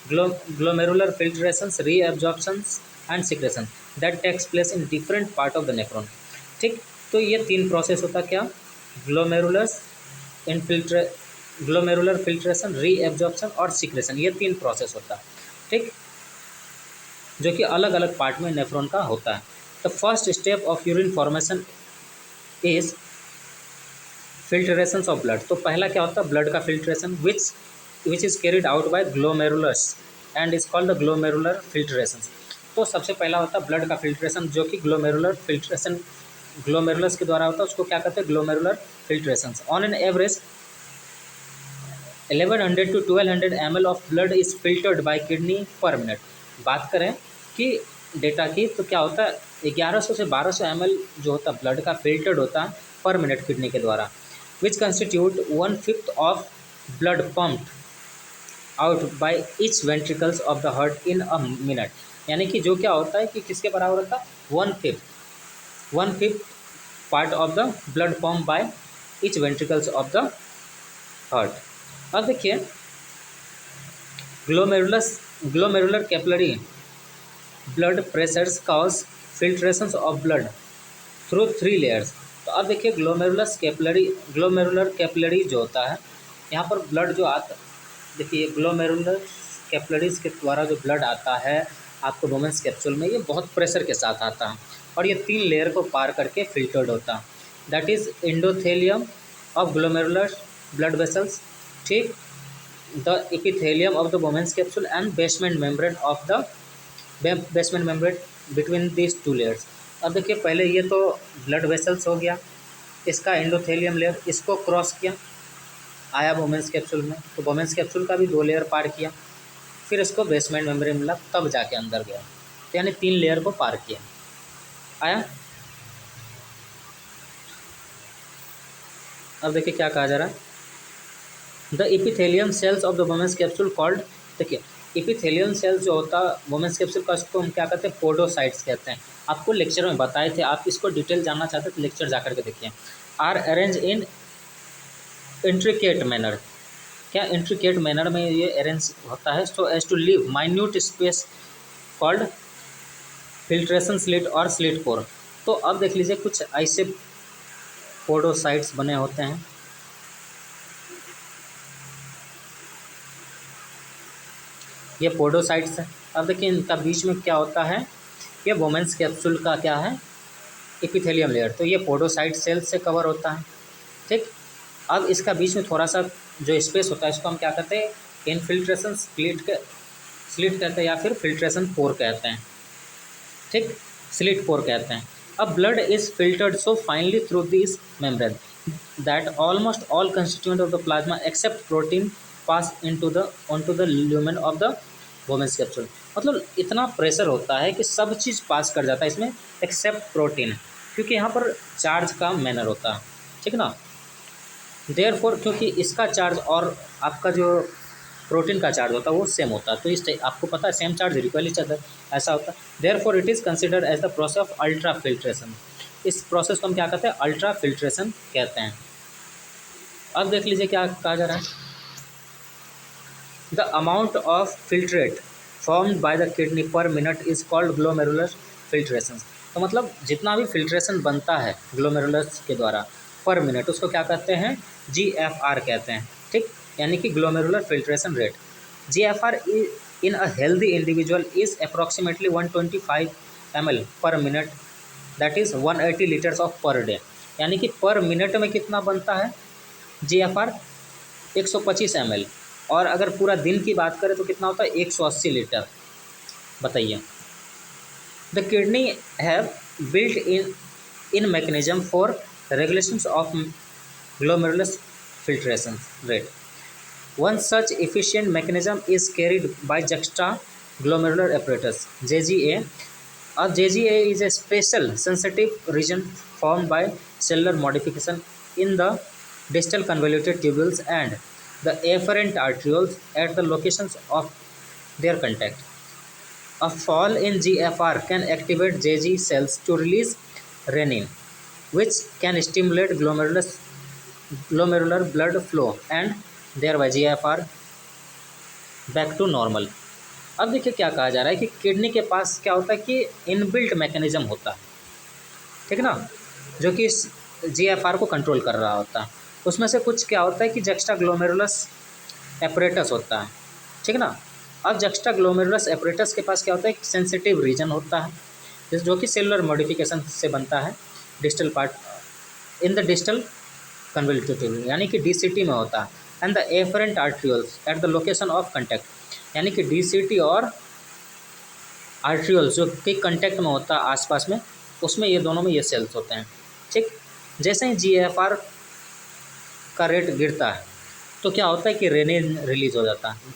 glomerular filtrations, reabsorptions and secretion that takes place in different part of the nephron, ठीक। तो ये 3 प्रोसेस होता है, क्या, ग्लोमेरुलर फिल्ट्रेशन, रीएब्जॉर्प्शन और सिक्रेशन, ये 3 प्रोसेस होता है, ठीक, जो कि अलग अलग पार्ट में नेफ्रॉन का होता है। The first step of urine formation is filtration of blood. तो पहला क्या होता है, ब्लड का filtration which is carried out by glomerulus and is called the glomerular filtration. तो सबसे पहला होता है ब्लड का फिल्ट्रेशन, जो कि ग्लोमेरुलर फिल्ट्रेशन ग्लोमेरुलस के द्वारा होता है, उसको क्या कहते हैं, glomerular filtration. On an average 1100 to 1200 ml of blood is filtered bye kidney पर मिनट। बात करें कि डेटा की, तो क्या होता है 1100 से 1200 ml जो होता है ब्लड का फिल्टर्ड होता है पर मिनट किडनी के द्वारा, which constitute 1/5 of blood pumped out by each ventricles of the heart in a minute. यानी कि जो क्या होता है कि किसके बराबर होता है, 1/5 part of the blood pump by each ventricles of the heart. अब देखिए, glomerular capillary blood pressures cause filtrations of blood through 3 layers. तो अब देखिए, ग्लोमेरुलर कैपिलरी जो होता है, यहाँ पर ब्लड जो आता, देखिए ग्लोमेरुलर कैपिलरीज के द्वारा जो ब्लड आता है आपको वोमेन्स कैप्सूल में, ये बहुत प्रेशर के साथ आता है और ये 3 लेयर को पार करके फिल्टर्ड होता है। That is endothelium of glomerular blood vessels, ठीक, the epithelium of the Bowman's capsule and basement membrane of the basement membrane between this 2 layers. अब देखिए, पहले ये तो ब्लड वेसल्स हो गया, इसका एंडोथेलियम लेयर इसको क्रॉस किया, आया वोमेन्स कैप्सूल में, तो वोमेन्स कैप्सूल का भी 2 लेयर पार किया, फिर इसको बेसमेंट मेम्ब्रेन मिला, तब जाके अंदर गया, तो यानी 3 लेयर को पार किया। आया। अब देखिए क्या कहा जा रहा है, the epithelium cells of the Bowman's capsule called, देखिए एपिथेलियम सेल्स जो होता है वोमेन्स कैप्सूल का, उसको हम क्या कहते हैं, पोडोसाइट्स कहते हैं। आपको लेक्चर में बताए थे, आप इसको डिटेल जानना चाहते हैं तो लेक्चर जा करके देखिए। Are arrange in intricate manner, क्या इंट्रिकेट मैनर में ये अरेंज होता है, so as to leave minute space called filtration slit और स्लिट पोर। तो अब देख लीजिए, कुछ ऐसे पोडोसाइट्स बने होते हैं, ये पोडोसाइट्स हैं। अब देखिए इनका बीच में क्या होता है, ये वोमेन्स कैप्सूल का क्या है, एपिथेलियम लेयर, तो ये पोडोसाइट सेल से कवर होता है, ठीक। अब इसका बीच में थोड़ा सा जो स्पेस होता है इसको हम क्या कहते हैं, इनफिल्ट्रेशन स्लिट कहते हैं या फिर फिल्ट्रेशन पोर कहते हैं, ठीक, स्लिट पोर कहते हैं। अब blood is filtered so finally through this membrane that almost all constituent of the plasma except protein pass into the onto the lumen of the Bowman's capsule. मतलब इतना प्रेशर होता है कि सब चीज़ पास कर जाता है इसमें एक्सेप्ट प्रोटीन, क्योंकि यहाँ पर चार्ज का मैनर होता है, ठीक ना। देयरफॉर क्योंकि इसका चार्ज और आपका जो प्रोटीन का चार्ज होता है वो सेम होता है, तो इस आपको पता है same charge repel each other, ऐसा होता है। Therefore it is considered as the process of ultra filtration. इस प्रोसेस को हम क्या कहते हैं, अल्ट्रा फिल्ट्रेशन कहते हैं। अब देख लीजिए क्या कहा जा रहा है, the amount of filtrate formed by the kidney पर minute is called glomerular filtration. तो मतलब जितना भी फिल्ट्रेशन बनता है ग्लोमेरुलस के द्वारा पर मिनट उसको क्या कहते हैं, GFR कहते हैं, ठीक, यानी कि glomerular filtration rate. GFR in a healthy individual is approximately 125 ml पर minute, that is 180 litres of per day. यानी कि पर मिनट में कितना बनता है GFR, 125 ml, और अगर पूरा दिन की बात करें तो कितना होता है 180 लीटर। बताइए, the kidney have built in mechanism for regulations of glomerular filtration rate. One such efficient mechanism is carried by juxtaglomerular apparatus JGA. JGA is a special sensitive region formed by cellular modification in the distal convoluted tubules and the afferent arterioles at the locations of their contact. A fall in GFR can activate JG cells to release renin, which can stimulate glomerular blood flow and thereby GFR back to normal. अब देखिए क्या कहा जा रहा है कि kidney के पास क्या होता है कि इनबिल्ट मैकेनिज्म होता है, ठीक ना, जो कि GFR को कंट्रोल कर रहा होता है। उसमें से कुछ क्या होता है कि जक्स्टाग्लोमेरुलस एपरेटस होता है, ठीक ना। अब जक्स्टाग्लोमेरुलस एपरेटस के पास क्या होता है कि सेंसिटिव रीजन होता है जो कि सेलुलर मॉडिफिकेशन से बनता है distal part in the distal convoluted tubule, यानी कि DCT में होता है, and the efferent arterioles at the location of contact, यानी कि DCT और आर्ट्रियोल्स जो कि कंटेक्ट में होता है आसपास में, उसमें ये दोनों में ये सेल्स होते हैं, ठीक। जैसे ही GFR का रेट गिरता है तो क्या होता है कि रेनिन रिलीज हो जाता है।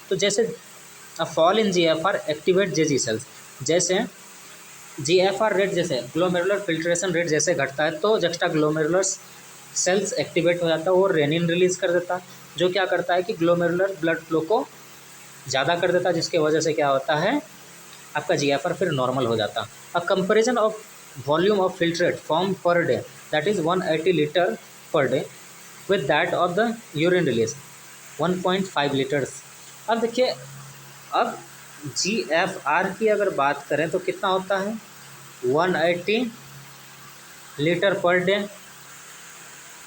तो जैसे fall in GFR activate JG cells, जैसे GFR रेट जैसे ग्लोमेरुलर फिल्ट्रेशन रेट जैसे घटता है तो जक्स्टाग्लोमेरुलर सेल्स एक्टिवेट हो जाता है और रेनिन रिलीज़ कर देता है, जो क्या करता है कि ग्लोमेरुलर ब्लड फ्लो को ज़्यादा कर देता है, जिसके वजह से क्या होता है आपका GFR फिर नॉर्मल हो जाता है। A comparison of volume of filtrate form per day that is 180 litre per day with that of the urine release 1.5 litres. अब देखिए, अब GFR की अगर बात करें तो कितना होता है 180 लीटर पर डे,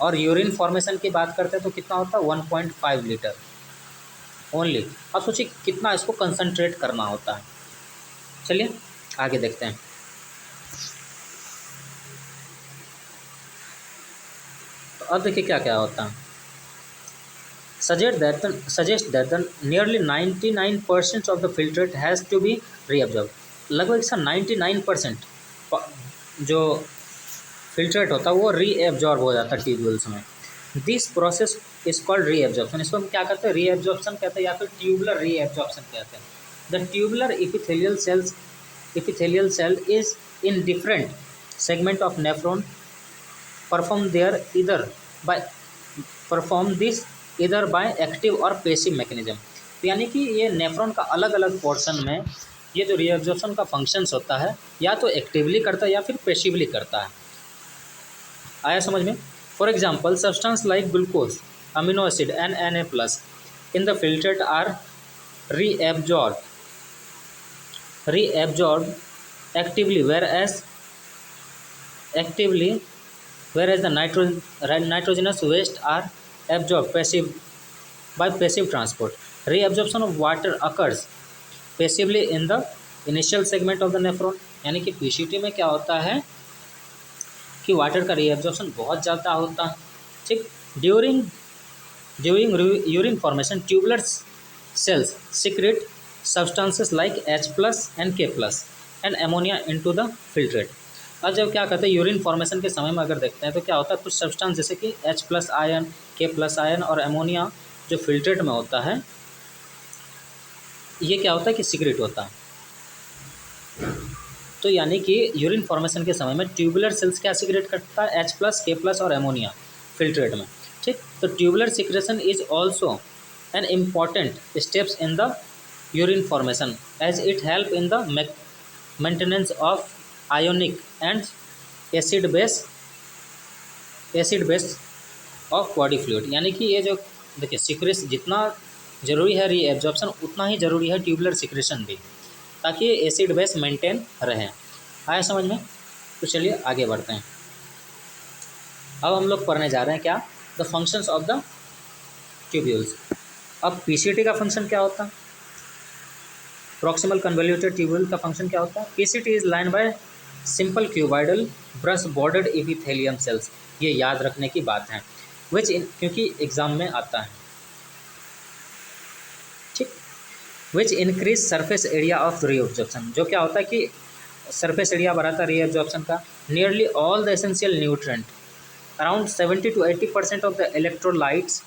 और यूरिन फॉर्मेशन की बात करते हैं तो कितना होता है 1.5 लीटर ओनली। अब सोचिए कितना इसको कंसंट्रेट करना होता है। चलिए आगे देखते हैं। तो अब देखिए क्या क्या होता है, suggest that the nearly 99% of the filtrate has to be reabsorbed। लगभग इसका 99% जो फिल्ट्रेट होता है वो रीएब्जॉर्ब हो जाता है ट्यूब्यूल्स में। This process is called reabsorption. इसको हम क्या कहते हैं, रीएब्जॉर्प्शन कहते हैं या फिर ट्यूबुलर रीएब्जॉर्प्शन कहते हैं। The tubular epithelial cell is in different segment of nephron perform this either by active और पैसिव मैकेनिज्म। तो यानी कि ये नेफ्रॉन का अलग अलग पोर्शन में ये जो रीएब्जॉर्प्शन का फंक्शंस होता है या तो एक्टिवली करता है या फिर पैसिवली करता है। आया समझ में। For example substance like glucose, amino acid and Na+ in the filtrate are reabsorbed actively, whereas the nitrogenous waste are absorbed by passive transport. Reabsorption of water occurs passively in the initial segment of the nephron। यानी कि PCT में क्या होता है कि water का reabsorption बहुत ज़्यादा होता है, ठीक, during during urine formation tubular cells secrete substances like H plus and K plus and ammonia into the filtrate। अब जब क्या कहते हैं यूरिन फॉर्मेशन के समय में अगर देखते हैं तो क्या होता है, कुछ सब्सटेंस जैसे कि H plus ion, K plus ion और अमोनिया जो फिल्ट्रेट में होता है, ये क्या होता है कि सीक्रेट होता है। तो यानी कि यूरिन फॉर्मेशन के समय में ट्यूबुलर सेल्स क्या सीक्रेट करता है, H प्लस, K प्लस और अमोनिया फिल्ट्रेट में। ठीक, तो tubular secretion is also an important steps in the urine formation as it help in the maintenance of ionic and acid base of body fluid. यानी कि ये जो देखिए secretion जितना ज़रूरी है रीएब्जॉर्प्शन, उतना ही ज़रूरी है ट्यूबुलर सीक्रेशन भी, ताकि एसिड बेस मेंटेन रहे। आया समझ में? तो चलिए आगे बढ़ते हैं। अब हम लोग पढ़ने जा रहे हैं क्या, the functions of the tubules. अब पीसीटी का फंक्शन क्या होता है, प्रॉक्सिमल कन्वोल्यूटेड ट्यूब्यूल का फंक्शन क्या होता है। PCT is line by simple cuboidal brush bordered epithelium cells. ये याद रखने की बात है, क्योंकि एग्जाम में आता है। ठीक, which increase surface area of reabsorption. जो क्या होता है कि सरफेस एरिया बढ़ाता है रीअब्जॉर्प्शन का। Nearly all the essential nutrient around 70 to 80% of the electrolytes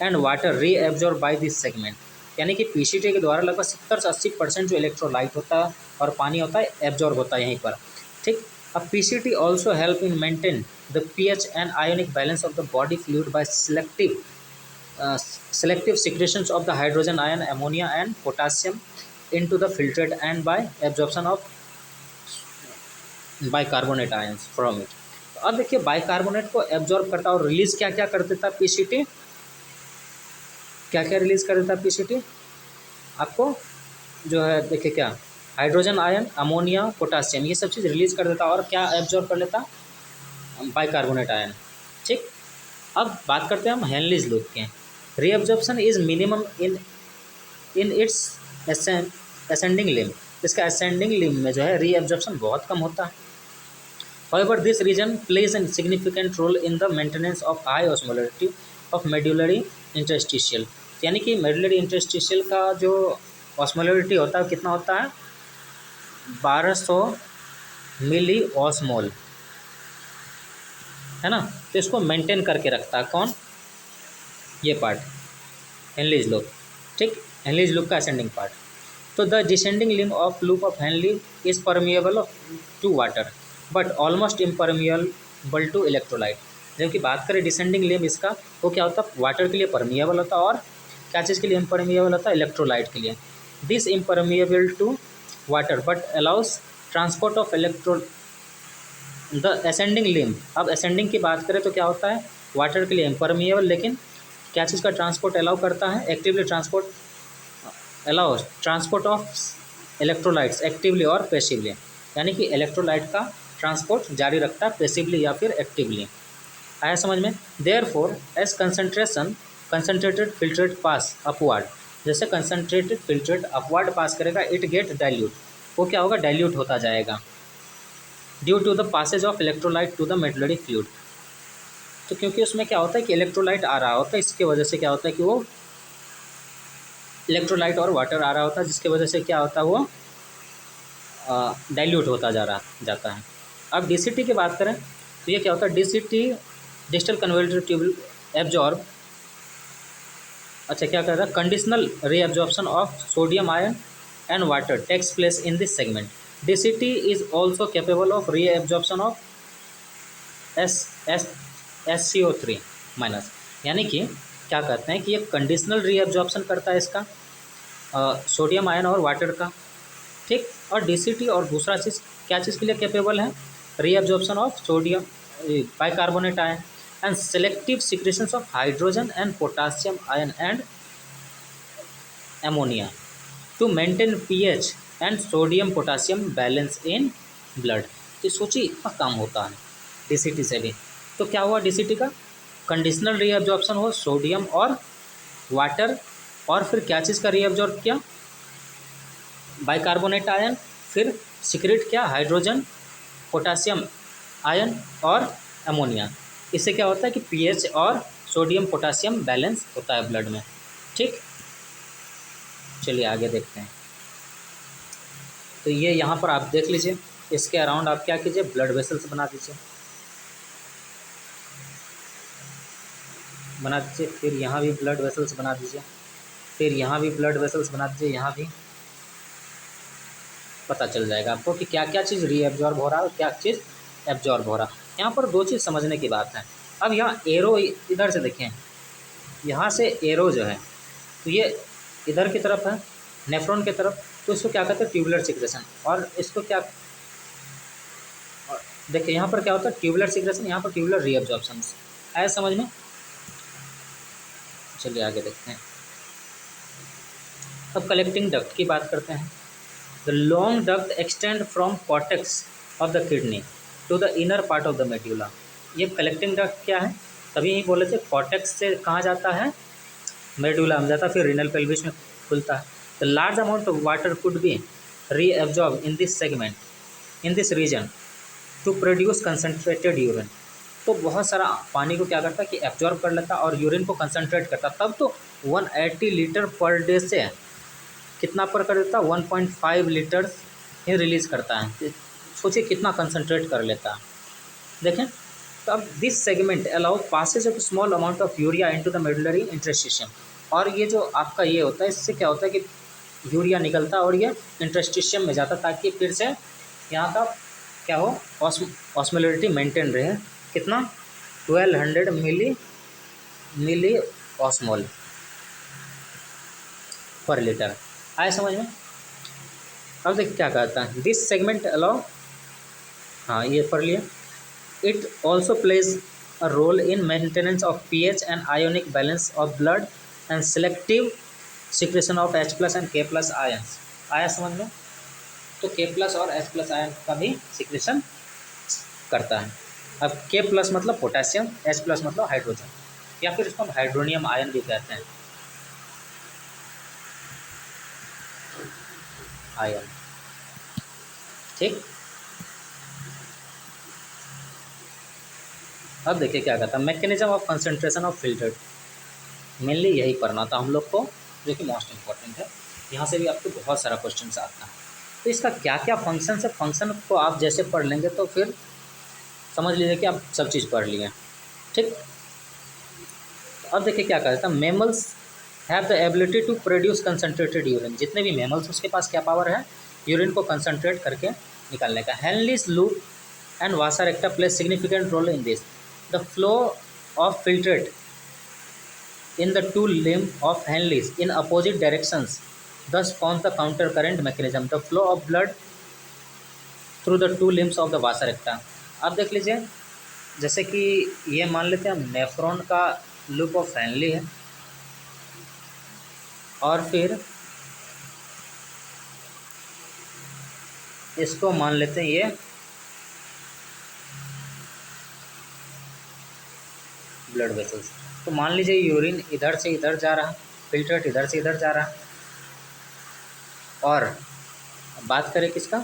and water reabsorb by this segment. यानी कि पीसीटी के द्वारा लगभग 70 से 80% जो इलेक्ट्रोलाइट होता है और पानी होता है एब्जॉर्ब होता है यहीं पर। ठीक, अब PCT also help in maintain the pH and ionic balance of the body fluid by selective secretions of the hydrogen ion, ammonia and potassium into the filtrate and by absorption of bicarbonate ions from it। तो अब देखिए bicarbonate को absorb करता और release क्या क्या कर देता पीसीटी, क्या क्या रिलीज कर देता पीसीटी आपको जो है देखिए क्या, हाइड्रोजन आयन, अमोनिया, पोटासियम, ये सब चीज़ रिलीज कर देता और क्या एब्जॉर्ब कर लेता, बाइकार्बोनेट आयन। ठीक, अब बात करते हैं हम हेनलीज लूप के। Reabsorption is minimum in its ascending limb. इसका असेंडिंग लिम्ब में जो है रीअब्जॉर्प्शन बहुत कम होता है। However, this region plays a significant role in the maintenance of high osmolarity of medullary interstitial। यानी कि मेडुलरी इंटरस्टिशियल का जो ऑस्मोलरिटी होता है कितना होता है, 1200 मिली ऑस्मोल, है ना। तो इसको मेंटेन करके रखता है कौन, ये पार्ट हेनलीज लूप। ठीक, हेनलीज लूप का असेंडिंग पार्ट। तो the descending limb of loop of Henle is permeable to water but almost impermeable to electrolyte. जबकि बात करें डिसेंडिंग लिम्ब इसका, वो क्या होता है, वाटर के लिए परमिएबल होता है और क्या चीज़ के लिए इम्परमिएबल होता है, इलेक्ट्रोलाइट के लिए। This impermeable to water but allows transport of electro the ascending limb. अब असेंडिंग की बात करें तो क्या होता है, वाटर के लिए इम्परमिएबल, लेकिन क्या चीज़ का ट्रांसपोर्ट अलाउ करता है, actively transport of electrolytes actively और पैसिवली। यानी कि इलेक्ट्रोलाइट का ट्रांसपोर्ट जारी रखता है पैसिवली या फिर एक्टिवली। आया समझ में? देयरफॉर एज कंसनट्रेटेड फिल्ट्रेट पास अपवर्ड, जैसे कंसनट्रेटेड फिल्ट्रेट अपवर्ड पास करेगा इट गेट डाइल्यूट, वो क्या होगा, डाइल्यूट होता जाएगा due to the passage of electrolyte to the medullary fluid. तो क्योंकि उसमें क्या होता है कि इलेक्ट्रोलाइट आ रहा होता है, इसके वजह से क्या होता है कि वो इलेक्ट्रोलाइट और वाटर आ रहा होता है, जिसकी वजह से क्या होता है, वो डाइल्यूट होता जाता है। अब डीसीटी की बात करें तो ये क्या होता है, DCT distal convoluted tubule absorb, अच्छा क्या कहता है, conditional reabsorption of sodium ion and water takes place in this segment. DCT is also capable of reabsorption of SCO3 minus. यानी कि क्या कहते हैं कि ये कंडीशनल रीअब्जॉर्प्शन करता है इसका सोडियम आयन और वाटर का। ठीक, और डीसीटी और दूसरा चीज़ क्या चीज़ के लिए कैपेबल है, reabsorption of sodium bicarbonate ion and selective secretions of hydrogen and potassium ion and ammonia to maintain pH and sodium potassium balance in blood. तो सोचिए इतना काम होता है डीसीटी से भी। तो क्या हुआ डीसीटी का, कंडीशनल रीअब्जॉर्प्शन हो सोडियम और वाटर, और फिर क्या चीज़ का रीअब्जॉर्ब किया, बाइकार्बोनेट आयन, फिर सिक्रेट क्या, हाइड्रोजन, पोटासियम आयन और अमोनिया। इससे क्या होता है कि पीएच और सोडियम पोटासियम बैलेंस होता है ब्लड में। ठीक, चलिए आगे देखते हैं। तो ये यहाँ पर आप देख लीजिए, इसके अराउंड आप क्या कीजिए, ब्लड वेसल्स बना दीजिए, बना दीजिए। फिर यहाँ भी ब्लड वेसल्स बना दीजिए, फिर यहाँ भी ब्लड वेसल्स बना दीजिए, यहाँ भी। पता चल जाएगा आपको कि क्या क्या चीज़ रीएब्जॉर्ब हो रहा है और क्या चीज़ एब्जॉर्ब हो रहा है। यहाँ पर दो चीज़ समझने की बात है। अब यहाँ एरो इधर से देखें, यहाँ से एरो जो है तो ये इधर की तरफ है, नेफ्रॉन की तरफ, तो इसको क्या कहते हैं, ट्यूबुलर सिक्रेशन। और इसको क्या, देखिए यहाँ पर क्या होता है, ट्यूबुलर सिक्रेशन, यहाँ पर ट्यूबुलर रीएब्जॉर्प्शन। आया समझ में? चलिए आगे देखते हैं। अब कलेक्टिंग डक्ट की बात करते हैं। The long duct extend from cortex of the kidney to the inner part of the medulla. ये कलेक्टिंग डक्ट क्या है, तभी यही बोले थे, कॉर्टेक्स से कहाँ जाता है, मेडुला में जाता है, फिर रीनल पेल्विस में खुलता है। The large amount of water could be reabsorb in this segment, in this region to produce concentrated urine. तो बहुत सारा पानी को क्या करता है कि एब्जॉर्ब कर लेता है और यूरिन को कंसनट्रेट करता, तब तो 180 लीटर पर डे से कितना पर कर देता है, 1.5 लीटर ही रिलीज़ करता है। सोचिए कितना कंसनट्रेट कर लेता है। देखें, तो अब this segment allow passage of small amount of urea into the medullary interstitium. और ये जो आपका ये होता है, इससे क्या होता है कि यूरिया निकलता है और ये इंटरस्टिशियम में जाता है, ताकि फिर से यहाँ का क्या हो, ऑस्मोलरिटी मेंटेन रहे। कितना, 1200 मिली ऑस्मोल पर लीटर। आए समझ में? अब देखिए क्या कहता है, दिस सेगमेंट अलाउ, हाँ ये पढ़ लिया। It also plays a role in maintenance of pH and ionic balance of blood and selective secretion of H plus and K plus ions। आया समझ में? तो K plus और H plus आयन का भी सिक्रेशन करता है। अब K plus मतलब पोटेशियम, H plus मतलब हाइड्रोजन, या फिर इसको हम हाइड्रोनियम आयन भी कहते हैं, आयन। ठीक, अब देखिए क्या कहता है, mechanism of concentration of filtered. Mainly यही पढ़ना था हम लोग को, जो कि मोस्ट इम्पॉर्टेंट है। यहाँ से भी आपको बहुत सारा क्वेश्चन आता है। तो इसका क्या क्या फंक्शन है, फंक्शन को आप जैसे पढ़ लेंगे तो फिर समझ लीजिए कि आप सब चीज़ पढ़ लिए। ठीक, तो अब देखिए क्या कहता है, mammals have the ability to produce concentrated urine. जितने भी मेमल्स, उसके पास क्या पावर है, यूरिन को कंसनट्रेट करके निकालने का। Henle's loop and vasa recta play significant role in this. The flow of filtrate in the two limb of Henle's in opposite directions thus forms the counter current mechanism, the flow of blood through the two limbs of the vasa recta। अब देख लीजिए, जैसे कि ये मान लेते हैं हम नेफ्रॉन का लूप ऑफ हेनली है, और फिर इसको मान लेते हैं ये ब्लड वेसल्स। तो मान लीजिए यूरिन इधर से इधर जा रहा, फिल्ट्रेट इधर से इधर जा रहा, और बात करें किसका,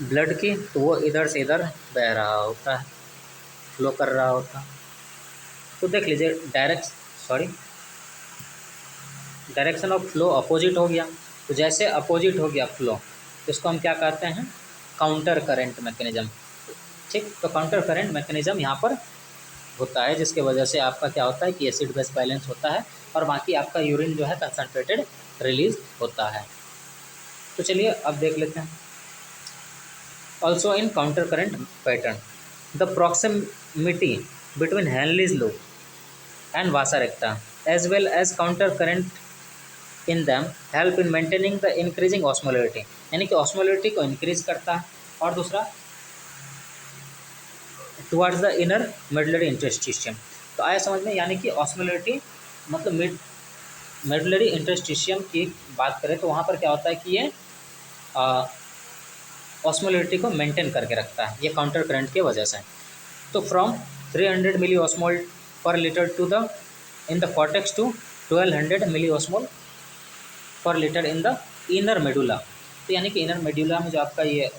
ब्लड की, तो वो इधर से इधर बह रहा होता है, फ्लो कर रहा होता। तो देख लीजिए डायरेक्शन ऑफ फ्लो अपोजिट हो गया। तो जैसे अपोजिट हो गया फ्लो, तो इसको हम क्या कहते हैं, काउंटर करेंट मैकेनिज्म। ठीक, तो काउंटर करेंट मैकेनिज्म यहाँ पर होता है, जिसके वजह से आपका क्या होता है कि एसिड बेस बैलेंस होता है और बाकी आपका यूरिन जो है कंसनट्रेटेड रिलीज होता है। तो चलिए अब देख लेते हैं। Also in counter current pattern, the proximity between Henle's loop and vasa recta as well as counter current in them help in maintaining the increasing osmolarity, यानी कि ऑस्मोलरिटी को इंक्रीज करता है। और दूसरा towards the inner medullary interstitium. तो आया समझ में, यानी कि ऑस्मोलरिटी मतलब मेडुलरी इंटरस्टिशियम की बात करें तो वहाँ पर क्या होता है कि ये ऑस्मोलरिटी को मेंटेन करके रखता है, ये काउंटर करंट की वजह से। तो from 300 milli osmole per litre to the in the cortex to 1200 milli osmole per litre in the inner medulla. तो यानी कि इनर मेडुला में जो आपका ये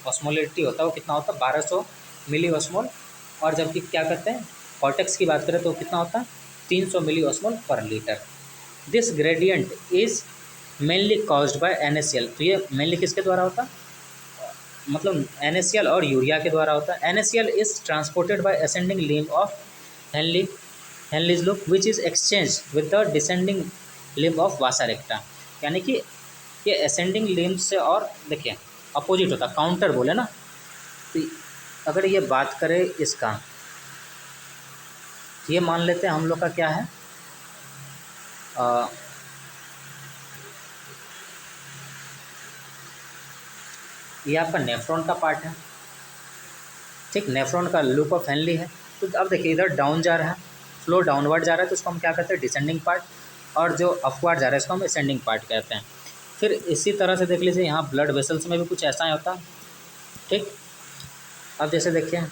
ऑस्मोलरिटी होता है वो कितना होता है, 1200 मिली ऑस्मोल, और जबकि क्या करते हैं कॉर्टेक्स की बात करें तो कितना होता है 300 milli osmole per litre. This gradient is mainly caused by NaCl। तो ये मेनली किसके द्वारा होता है, मतलब NaCl और यूरिया के द्वारा होता है। NaCl is transported by ascending limb of Henle's loop which is exchange with the descending limb of vasa recta. यानी कि ये असेंडिंग लिम्ब से, और देखिए अपोजिट होता, काउंटर बोले ना, तो अगर ये बात करें इसका, ये मान लेते हैं हम लोग का क्या है, ये आपका नेफ्रॉन का पार्ट है, ठीक, नेफ्रॉन का लूप ऑफ हेनली है। तो अब देखिए इधर डाउन जा रहा है, फ्लो डाउनवर्ड जा रहा है, तो उसको हम क्या कहते हैं डिसेंडिंग पार्ट, और जो अपवर्ड जा रहा है इसको हम असेंडिंग पार्ट कहते हैं। फिर इसी तरह से देख लीजिए यहाँ ब्लड वेसल्स में भी कुछ ऐसा ही होता है, ठीक। अब जैसे देखिए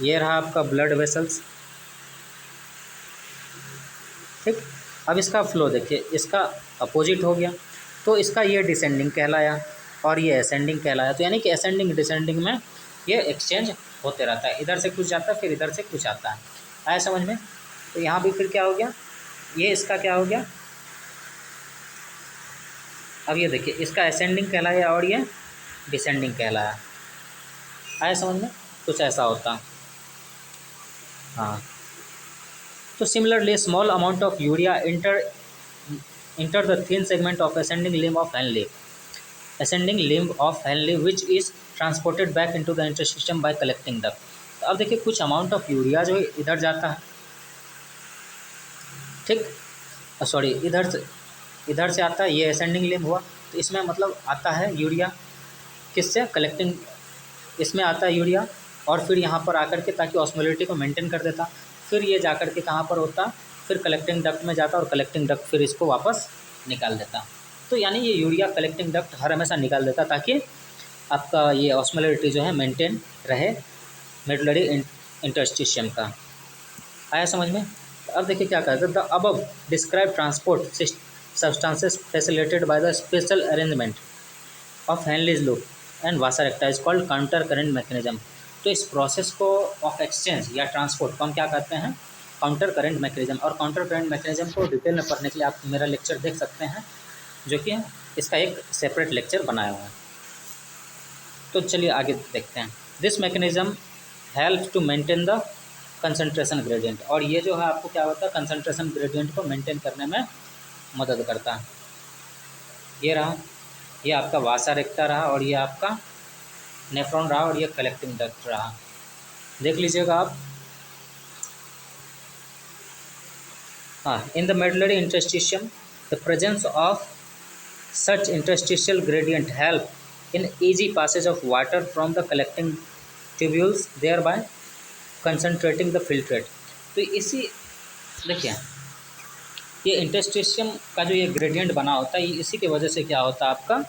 ये रहा आपका ब्लड वेसल्स, ठीक। अब इसका फ्लो देखिए, इसका अपोजिट हो गया, तो इसका ये डिसेंडिंग कहलाया और ये असेंडिंग कहलाया। तो यानी कि असेंडिंग डिसेंडिंग में ये एक्सचेंज होते रहता है, इधर से कुछ जाता है फिर इधर से कुछ आता है, आया समझ में। तो यहाँ भी फिर क्या हो गया, ये इसका क्या हो गया, अब ये देखिए इसका असेंडिंग कहलाया और ये डिसेंडिंग कहलाया, आया समझ में, कुछ ऐसा होता। हाँ, तो similarly small amount of urea enter the thin segment of ascending limb of Henle which is transported back into the intersystem by collecting duct। तो अब देखिए कुछ अमाउंट ऑफ यूरिया जो इधर जाता है, ठीक, सॉरी इधर से आता है, ये असेंडिंग लिम्ब हुआ, तो इसमें मतलब आता है यूरिया किससे, कलेक्टिंग, इसमें आता है यूरिया, और फिर यहाँ पर आकर के ताकि ऑस्मोलिटी को मेंटेन कर देता, फिर ये जाकर के कहाँ पर होता, फिर कलेक्टिंग डक्ट में जाता, और कलेक्टिंग डक्ट फिर इसको वापस निकाल देता। तो यानी ये यूरिया कलेक्टिंग डक्ट हर हमेशा निकाल देता ताकि आपका ये ऑस्मोलिटी जो है मेंटेन रहे मेडुलरी इंटरस्टिशियम का, आया समझ में। अब देखिए क्या कहते हैं, the above describe transport substances facilitated by the special arrangement of Henle's loop and vasa रेक्टा is called counter current mechanism. तो इस प्रोसेस को ऑफ एक्सचेंज या ट्रांसपोर्ट को हम क्या कहते हैं, काउंटर करंट मैकेनिज्म। और काउंटर करंट मैकेनिज्म को डिटेल में पढ़ने के लिए आप मेरा लेक्चर देख सकते हैं, जो कि इसका एक सेपरेट लेक्चर बनाया हुआ है। तो चलिए आगे देखते हैं। This mechanism help to maintain the concentration gradient, और ये जो है आपको क्या होता है कंसंट्रेशन ग्रेडियंट को मेंटेन करने में मदद करता है। ये रहा, ये आपका वासा रेक्टा रहा, और ये आपका नेफ्रॉन रहा, और ये कलेक्टिंग डक्ट रहा, देख लीजिएगा आप। हाँ, in the medullary interstitium the presence of such interstitial gradient help in easy passage of water from the collecting tubules thereby concentrating the filtrate। तो इसी देखिए ये इंटरस्टिशियम का जो ये ग्रेडियंट बना होता है, ये इसी की वजह से क्या होता है आपका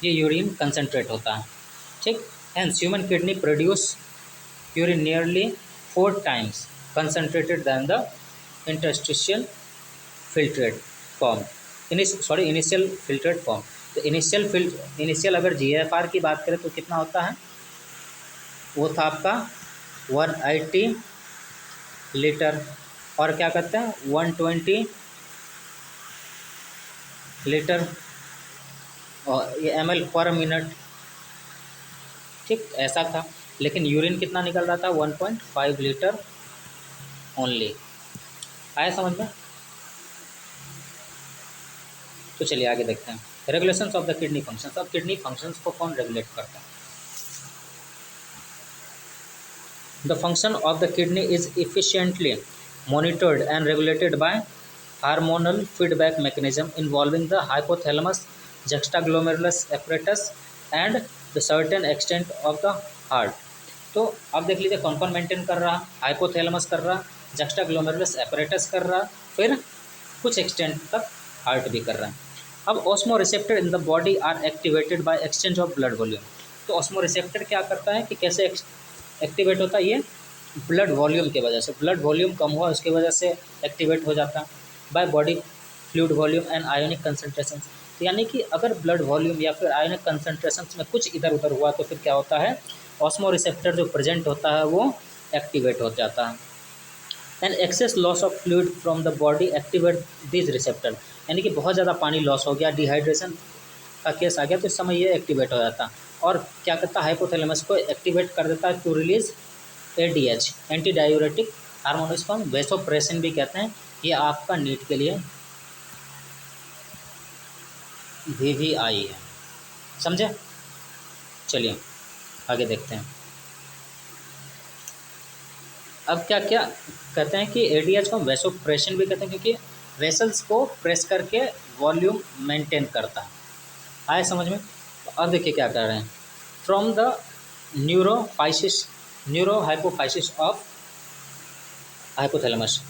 ये यूरिन कंसनट्रेट होता है, ठीक। Hence human kidney produce urine nearly 4 times concentrated than the interstitial filtrate form, initial filtrate form. तो इनिशियल अगर GFR की बात करें तो कितना होता है, वो था आपका 180 लीटर, और क्या कहते हैं 120 लीटर और ये ml पर मिनट, ठीक, ऐसा था। लेकिन यूरिन कितना निकल रहा था 1.5 लीटर ओनली, आया समझ में। तो चलिए आगे देखते हैं regulations of the kidney functions. अब किडनी फंक्शंस को कौन रेगुलेट करता है, the function of the kidney is efficiently monitored and regulated by hormonal feedback mechanism involving the hypothalamus juxtaglomerular apparatus and the certain extent of the heart. तो अब देख लीजिए कौन कौन मेंटेन कर रहा, हाइपोथैलेमस कर रहा, जक्स्टाग्लोमेरुलस एपरेटस कर रहा, फिर कुछ एक्सटेंट तक हार्ट भी कर रहा है। अब osmo receptor in the body are activated by exchange of blood volume. तो ऑस्मो रिसेप्टर क्या करता है कि कैसे एक्टिवेट होता है, ये ब्लड वॉल्यूम की वजह से, ब्लड वॉल्यूम कम हुआ उसकी वजह से एक्टिवेट हो जाता है by body fluid volume and ionic concentration. यानी कि अगर ब्लड वॉल्यूम या फिर आयोनिक कंसनट्रेशन में कुछ इधर उधर हुआ तो फिर क्या होता है ऑस्मो रिसेप्टर जो प्रेजेंट होता है वो एक्टिवेट हो जाता है। And excess loss of fluid from the body activate this receptor, यानी कि बहुत ज़्यादा पानी लॉस हो गया, डिहाइड्रेशन का केस आ गया, तो इस समय ये एक्टिवेट हो जाता है। और क्या करता है, हाइपोथैलेमस को एक्टिवेट कर देता है to release ADH, anti diuretic hormone, इसको हम वैसोप्रेसिन भी कहते हैं। ये आपका नीट के लिए भी आई है, समझे। चलिए आगे देखते हैं। अब क्या क्या कहते हैं कि एडीएच को हम वैसोप्रेसिन भी कहते हैं, क्योंकि वेसल्स को प्रेस करके वॉल्यूम मेंटेन करता है। आए समझ में। तो अब देखिए क्या कर रहे हैं, from the neurophysis neurohypophysis of hypothalamus.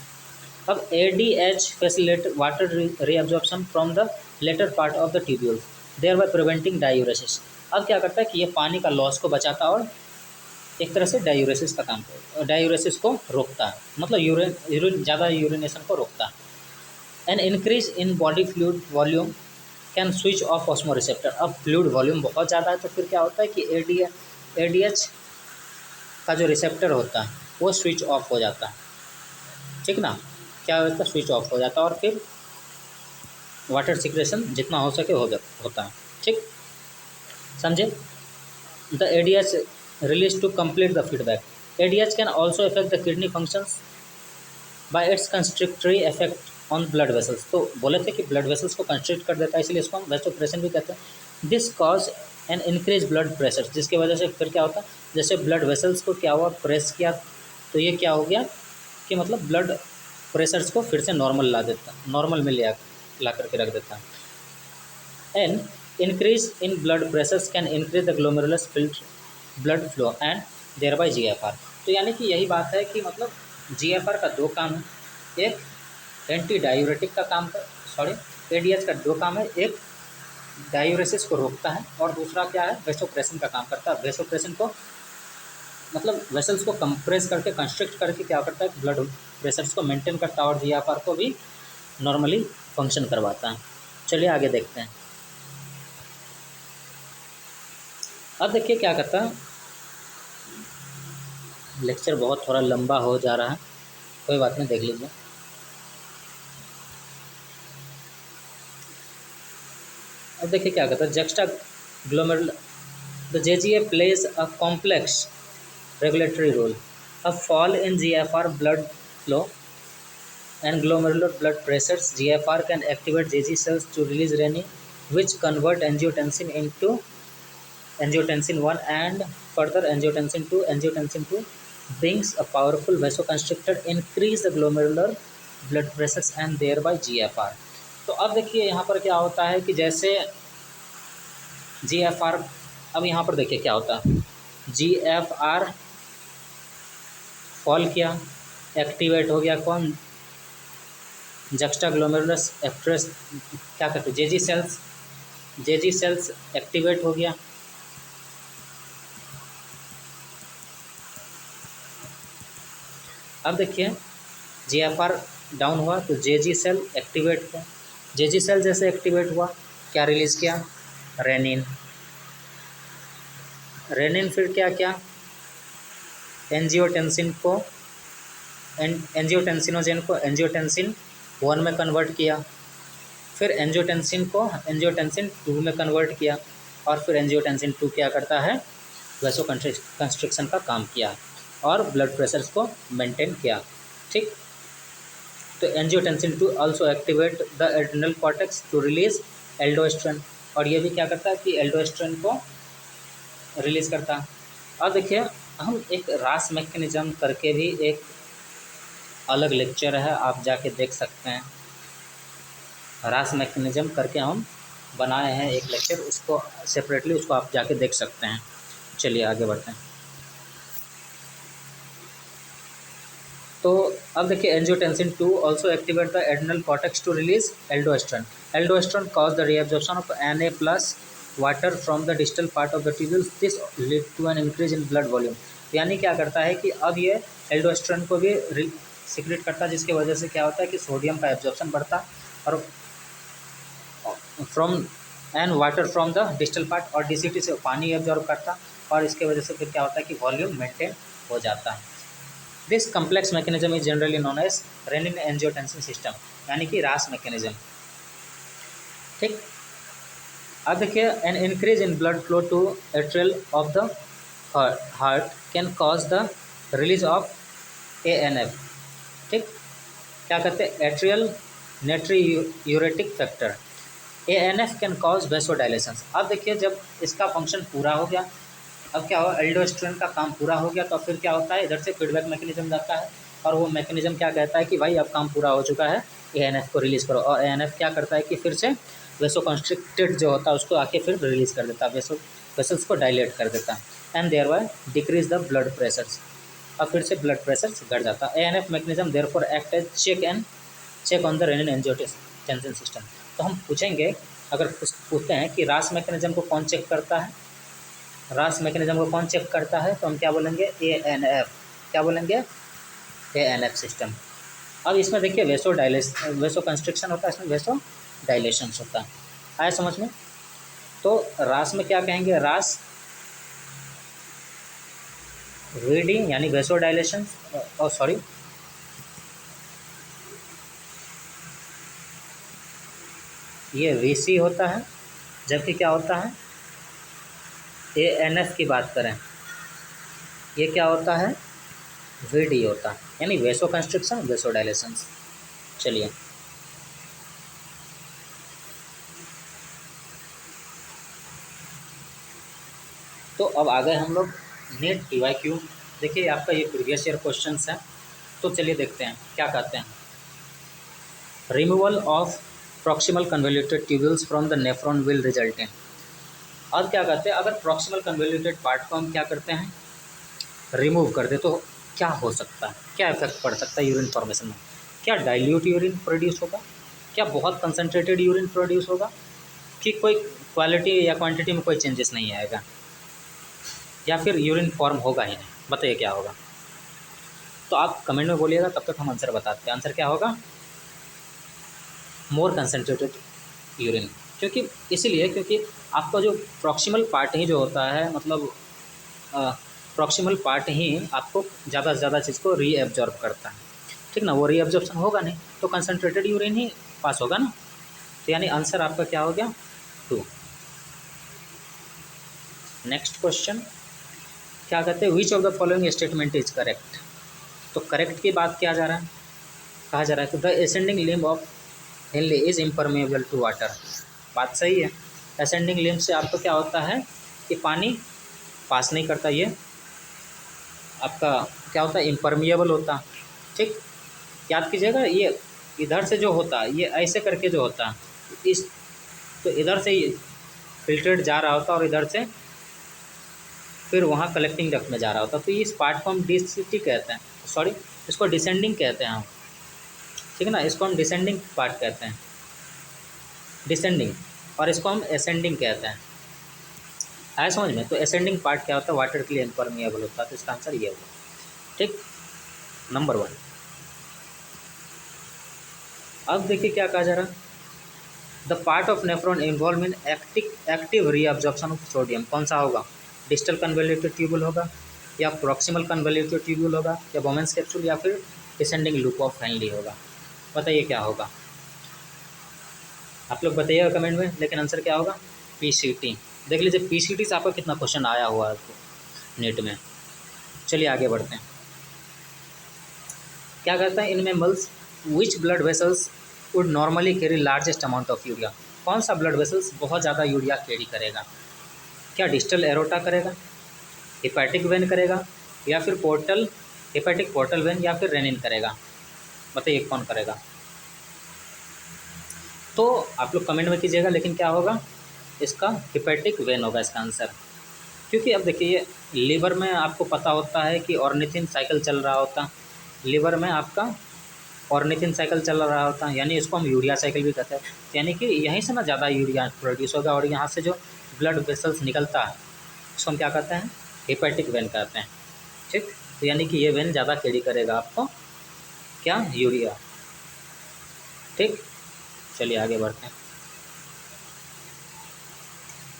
अब ADH facilitate water reabsorption from the latter part of the tubule, thereby preventing diuresis. अब क्या करता है कि ये पानी का लॉस को बचाता है और एक तरह से डायूरेसिस का काम करता है, डायूरेसिस को रोकता है, मतलब यूरिन ज़्यादा यूरिनेशन को रोकता है। N increase in body fluid volume can switch off osmo receptor. अब फ्लूइड वॉल्यूम बहुत ज़्यादा है तो फिर क्या होता है कि एडीएच का जो रिसेप्टर होता है वो स्विच ऑफ हो जाता है, ठीक ना। क्या होता है, स्विच ऑफ हो जाता है और फिर वाटर सिक्रेशन जितना हो सके होता है, ठीक, समझे। The ADH release to complete the feedback. ADH can also effect the kidney functions by its constrictory effect on blood vessels. तो बोले थे कि ब्लड वेसल्स को कंस्ट्रिक्ट कर देता है, इसलिए इसको हम वैसोप्रेशन भी कहते हैं। This cause an increase blood pressure, जिसकी वजह से फिर क्या होता है, जैसे ब्लड वेसल्स को क्या हुआ, प्रेस किया, तो ये क्या हो गया कि मतलब ब्लड प्रेशर्स को फिर से नॉर्मल ला देता, नॉर्मल में ला करके रख देता है। And increase in blood pressures can increase the glomerulus blood flow and thereby GFR. तो यानी कि यही बात है कि मतलब जीएफआर का दो काम है, एक एंटी डायूरेटिक का काम कर, सॉरी, एडीएच का दो काम है, एक डायूरेसिस को रोकता है और दूसरा क्या है, वेसोप्रेसिन का काम करता है। वेसोप्रेसिन को मतलब वेसल्स को कंप्रेस करके कंस्ट्रिक्ट करके क्या करता है, ब्लड प्रेशर्स को मेंटेन करता है और जीएफआर को भी नॉर्मली फंक्शन करवाता है। चलिए आगे देखते हैं। अब देखिए क्या करता है, लेक्चर बहुत थोड़ा लंबा हो जा रहा है, कोई बात नहीं, देख लीजिए। अब देखिए क्या कहता है, juxtaglomerular the JGA plays a complex regulatory role. A fall in GFR blood flow and glomerular blood pressures, GFR can activate JG cells to release renin, which convert angiotensin into angiotensin 1 and further angiotensin 2. Angiotensin 2 brings a powerful vasoconstrictor, increase the glomerular blood pressures and thereby GFR। तो अब देखिए यहाँ पर क्या होता है कि जैसे GFR, अब यहाँ पर देखिए क्या होता है, GFR फॉल किया, एक्टिवेट हो गया कौन, जक्स्टाग्लोमेरुलस एक्ट्रेस, क्या कहते हैं, जेजी सेल्स एक्टिवेट हो गया। अब देखिए जीएफआर डाउन हुआ तो जेजी सेल एक्टिवेट हुआ, जेजी सेल जैसे एक्टिवेट हुआ क्या रिलीज किया, रेनिन। रेनिन फिर क्या क्या, एंजियोटेंसिन को एंजियोटेंसिनोजेन को एंजियोटेंसिन 1 में कन्वर्ट किया, फिर एंजियोटेंसिन को एंजियोटेंसिन 2 में कन्वर्ट किया और फिर एंजियोटेंसिन 2 क्या करता है, वैसो कंस्ट्रिक्शन का काम किया और ब्लड प्रेशर्स को मेंटेन किया, ठीक। तो angiotensin 2 also activate the adrenal cortex to release aldosterone, और ये भी क्या करता है कि एल्डोस्टेरोन को रिलीज करता है। अब देखिए हम एक रास मैकेनिज्म करके भी एक अलग लेक्चर है, आप जाके देख सकते हैं। रास मैकेनिज्म करके हम बनाए हैं एक लेक्चर, उसको सेपरेटली उसको आप जाके देख सकते हैं। चलिए आगे बढ़ते हैं। तो अब देखिए angiotensin 2 also activate the adrenal cortex to release aldosterone. Aldosterone cause the reabsorption of Na+ water from the distal part of the tubules, this lead to an increase in blood volume. यानी क्या करता है कि अब ये aldosterone को भी secrete करता है, जिसकी वजह से क्या होता है कि सोडियम का एब्जॉर्प्शन बढ़ता और from and water from the distal part, और डीसीटी से पानी एब्जॉर्ब करता और इसके वजह से फिर क्या होता है कि वॉल्यूम मेंटेन हो जाता है। This complex mechanism is generally known as renin angiotensin system, यानी कि रास मैकेनिज्म। ठीक, अब देखिए, an increase in blood flow to atrial of the heart can cause the release of ANF। ठीक, क्या कहते हैं, atrial natriuretic factor, ANF can cause vasodilation. अब देखिए, जब इसका फंक्शन पूरा हो गया, अब क्या हुआ, एल्डोस्टेरोन का काम पूरा हो गया, तो फिर क्या होता है, इधर से फीडबैक मैकेनिज्म जाता है और वो मैकेनिज्म क्या कहता है कि भाई अब काम पूरा हो चुका है, ANF को रिलीज़ करो। और ANF क्या करता है कि फिर से वेसो कॉन्स्ट्रिक्टेड जो होता है उसको आके फिर रिलीज़ कर देता है, वेसल्स को डायलेट कर देता है, and thereby decrease the blood pressures. अब फिर से ब्लड प्रेशर घट जाता है। ANF mechanism therefore act as check on the renin angiotensin system. तो हम पूछेंगे, अगर पूछते हैं कि रास मैकेनिज्म को कौन चेक करता है, रास मैकेनिज्म को कौन चेक करता है, तो हम क्या बोलेंगे, ANF। क्या बोलेंगे, ANF सिस्टम। अब इसमें देखिए वेसो कंस्ट्रिक्शन होता है, इसमें वेसो डायलेशन होता है। आया समझ में? तो रास में क्या कहेंगे, रास रीडिंग यानी वेसो डायलेशन, और सॉरी ये VC होता है, जबकि क्या होता है, ANF की बात करें, ये क्या होता है, VD होता है, यानी वेसो कंस्ट्रिक्शन वेसो डायलेशन। चलिए, तो अब आ गए हम लोग नेट PYQ। देखिए, आपका ये प्रीवियस ईयर क्वेश्चन है, तो चलिए देखते हैं क्या कहते हैं। Removal of proximal convoluted tubules from the nephron will result in. और क्या कहते हैं, अगर प्रॉक्सिमल कन्वोल्यूटेड पार्ट को हम क्या करते हैं, रिमूव कर दे, तो क्या हो सकता है, क्या इफेक्ट पड़ सकता है यूरिन फॉर्मेशन में? क्या डाइल्यूट यूरिन प्रोड्यूस होगा, क्या बहुत कंसनट्रेटेड यूरिन प्रोड्यूस होगा, कि कोई क्वालिटी या क्वांटिटी में कोई चेंजेस नहीं आएगा, या फिर यूरिन फॉर्म होगा ही नहीं? बताइए क्या होगा। तो आप कमेंट में बोलिएगा, तब तक हम आंसर बताते हैं। आंसर क्या होगा, मोर कंसनट्रेटेड यूरिन। क्योंकि इसीलिए क्योंकि आपका जो प्रॉक्सिमल पार्ट ही जो होता है, मतलब प्रॉक्सिमल पार्ट ही आपको ज़्यादा से ज़्यादा चीज़ को रीएब्जॉर्ब करता है। ठीक ना, वो रीएब्जॉर्प्शन होगा नहीं तो कंसनट्रेटेड यूरिन ही पास होगा ना। तो यानी आंसर आपका क्या हो गया, 2। नेक्स्ट क्वेश्चन क्या कहते हैं, which of the following statement is correct. तो करेक्ट की बात किया जा रहा है, कहा जा रहा है, तो the ascending limb of Henle is impermeable to water. बात सही है। असेंडिंग लिम्ब से आपको क्या होता है कि पानी पास नहीं करता, ये आपका क्या होता है, इम्परमिएबल होता। ठीक, याद कीजिएगा, ये इधर से जो होता है, ये ऐसे करके जो होता है, इस तो इधर से फिल्ट्रेट जा रहा होता और इधर से फिर वहाँ कलेक्टिंग डक्ट में जा रहा होता। तो इस पार्ट को हम DCT कहते हैं, सॉरी इसको डिसेंडिंग कहते हैं हम। ठीक है ना, इसको हम डिसेंडिंग पार्ट कहते हैं, डिसेंडिंग, और इसको हम असेंडिंग कहते हैं। आया समझ में? तो असेंडिंग पार्ट क्या होता है, वाटर के लिए इम्परमिएबल होता है। तो इसका आंसर ये होगा। ठीक, नंबर 1। अब देखिए क्या कहा जा रहा है, the part of nephron involve in active reabsorption of sodium. कौन सा होगा, डिस्टल कन्वोल्यूटेड ट्यूब्यूल होगा, या प्रॉक्सिमल कन्वोल्यूटेड ट्यूब्यूल होगा, या बोमेंस कैप्सूल, या फिर डिसेंडिंग लूप ऑफ हेनली होगा? बताइए क्या होगा, आप लोग बताइएगा कमेंट में। लेकिन आंसर क्या होगा, PCT। देख लीजिए PCT से आपका कितना क्वेश्चन आया हुआ है आपको नेट में। चलिए आगे बढ़ते हैं। क्या कहता है, in mammals which blood vessels would normally carry largest amount of urea. कौन सा ब्लड वेसल्स बहुत ज़्यादा यूरिया कैरी करेगा? क्या डिस्टल एरोटा करेगा, हेपेटिक वेन करेगा, या फिर पोर्टल हेपेटिक पोर्टल वेन, या फिर रेनिन करेगा? बताइए कौन करेगा। तो आप लोग कमेंट में कीजिएगा, लेकिन क्या होगा, इसका हेपेटिक वेन होगा इसका आंसर। क्योंकि अब देखिए, ये लीवर में आपको पता होता है कि ऑर्निथिन साइकिल चल रहा होता, लीवर में आपका ऑर्निथिन साइकिल चल रहा होता है, यानी इसको हम यूरिया साइकिल भी कहते हैं। यानी कि यहीं से ना ज़्यादा यूरिया प्रोड्यूस होगा, और यहाँ से जो ब्लड वेसल्स निकलता है उसको हम क्या कहते हैं, हेपेटिक वेन कहते हैं। ठीक, तो यानी कि ये वेन ज़्यादा कैरी करेगा आपको क्या, यूरिया। ठीक, चलिए आगे बढ़ते हैं।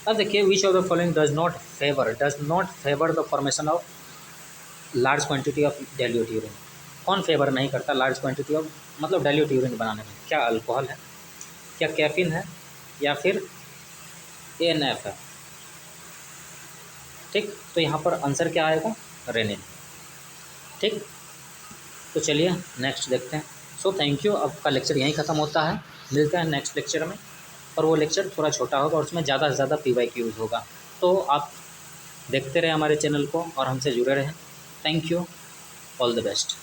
अब देखिए, which of the following does not favour the formation of large quantity of dilute urine. कौन फेवर नहीं करता लार्ज क्वांटिटी ऑफ मतलब डाइल्यूट यूरिन बनाने में? क्या अल्कोहल है, क्या कैफीन है, या फिर ANF है? ठीक, तो यहाँ पर आंसर क्या आएगा? रेनिन। ठीक, तो चलिए नेक्स्ट देखते हैं। सो थैंक यू, आपका लेक्चर यहीं ख़त्म होता है। मिलते हैं नेक्स्ट लेक्चर में, और वो लेक्चर थोड़ा छोटा होगा और उसमें ज़्यादा से ज़्यादा PY यूज़ होगा। तो आप देखते रहें हमारे चैनल को और हमसे जुड़े रहें। Thank you, all the best.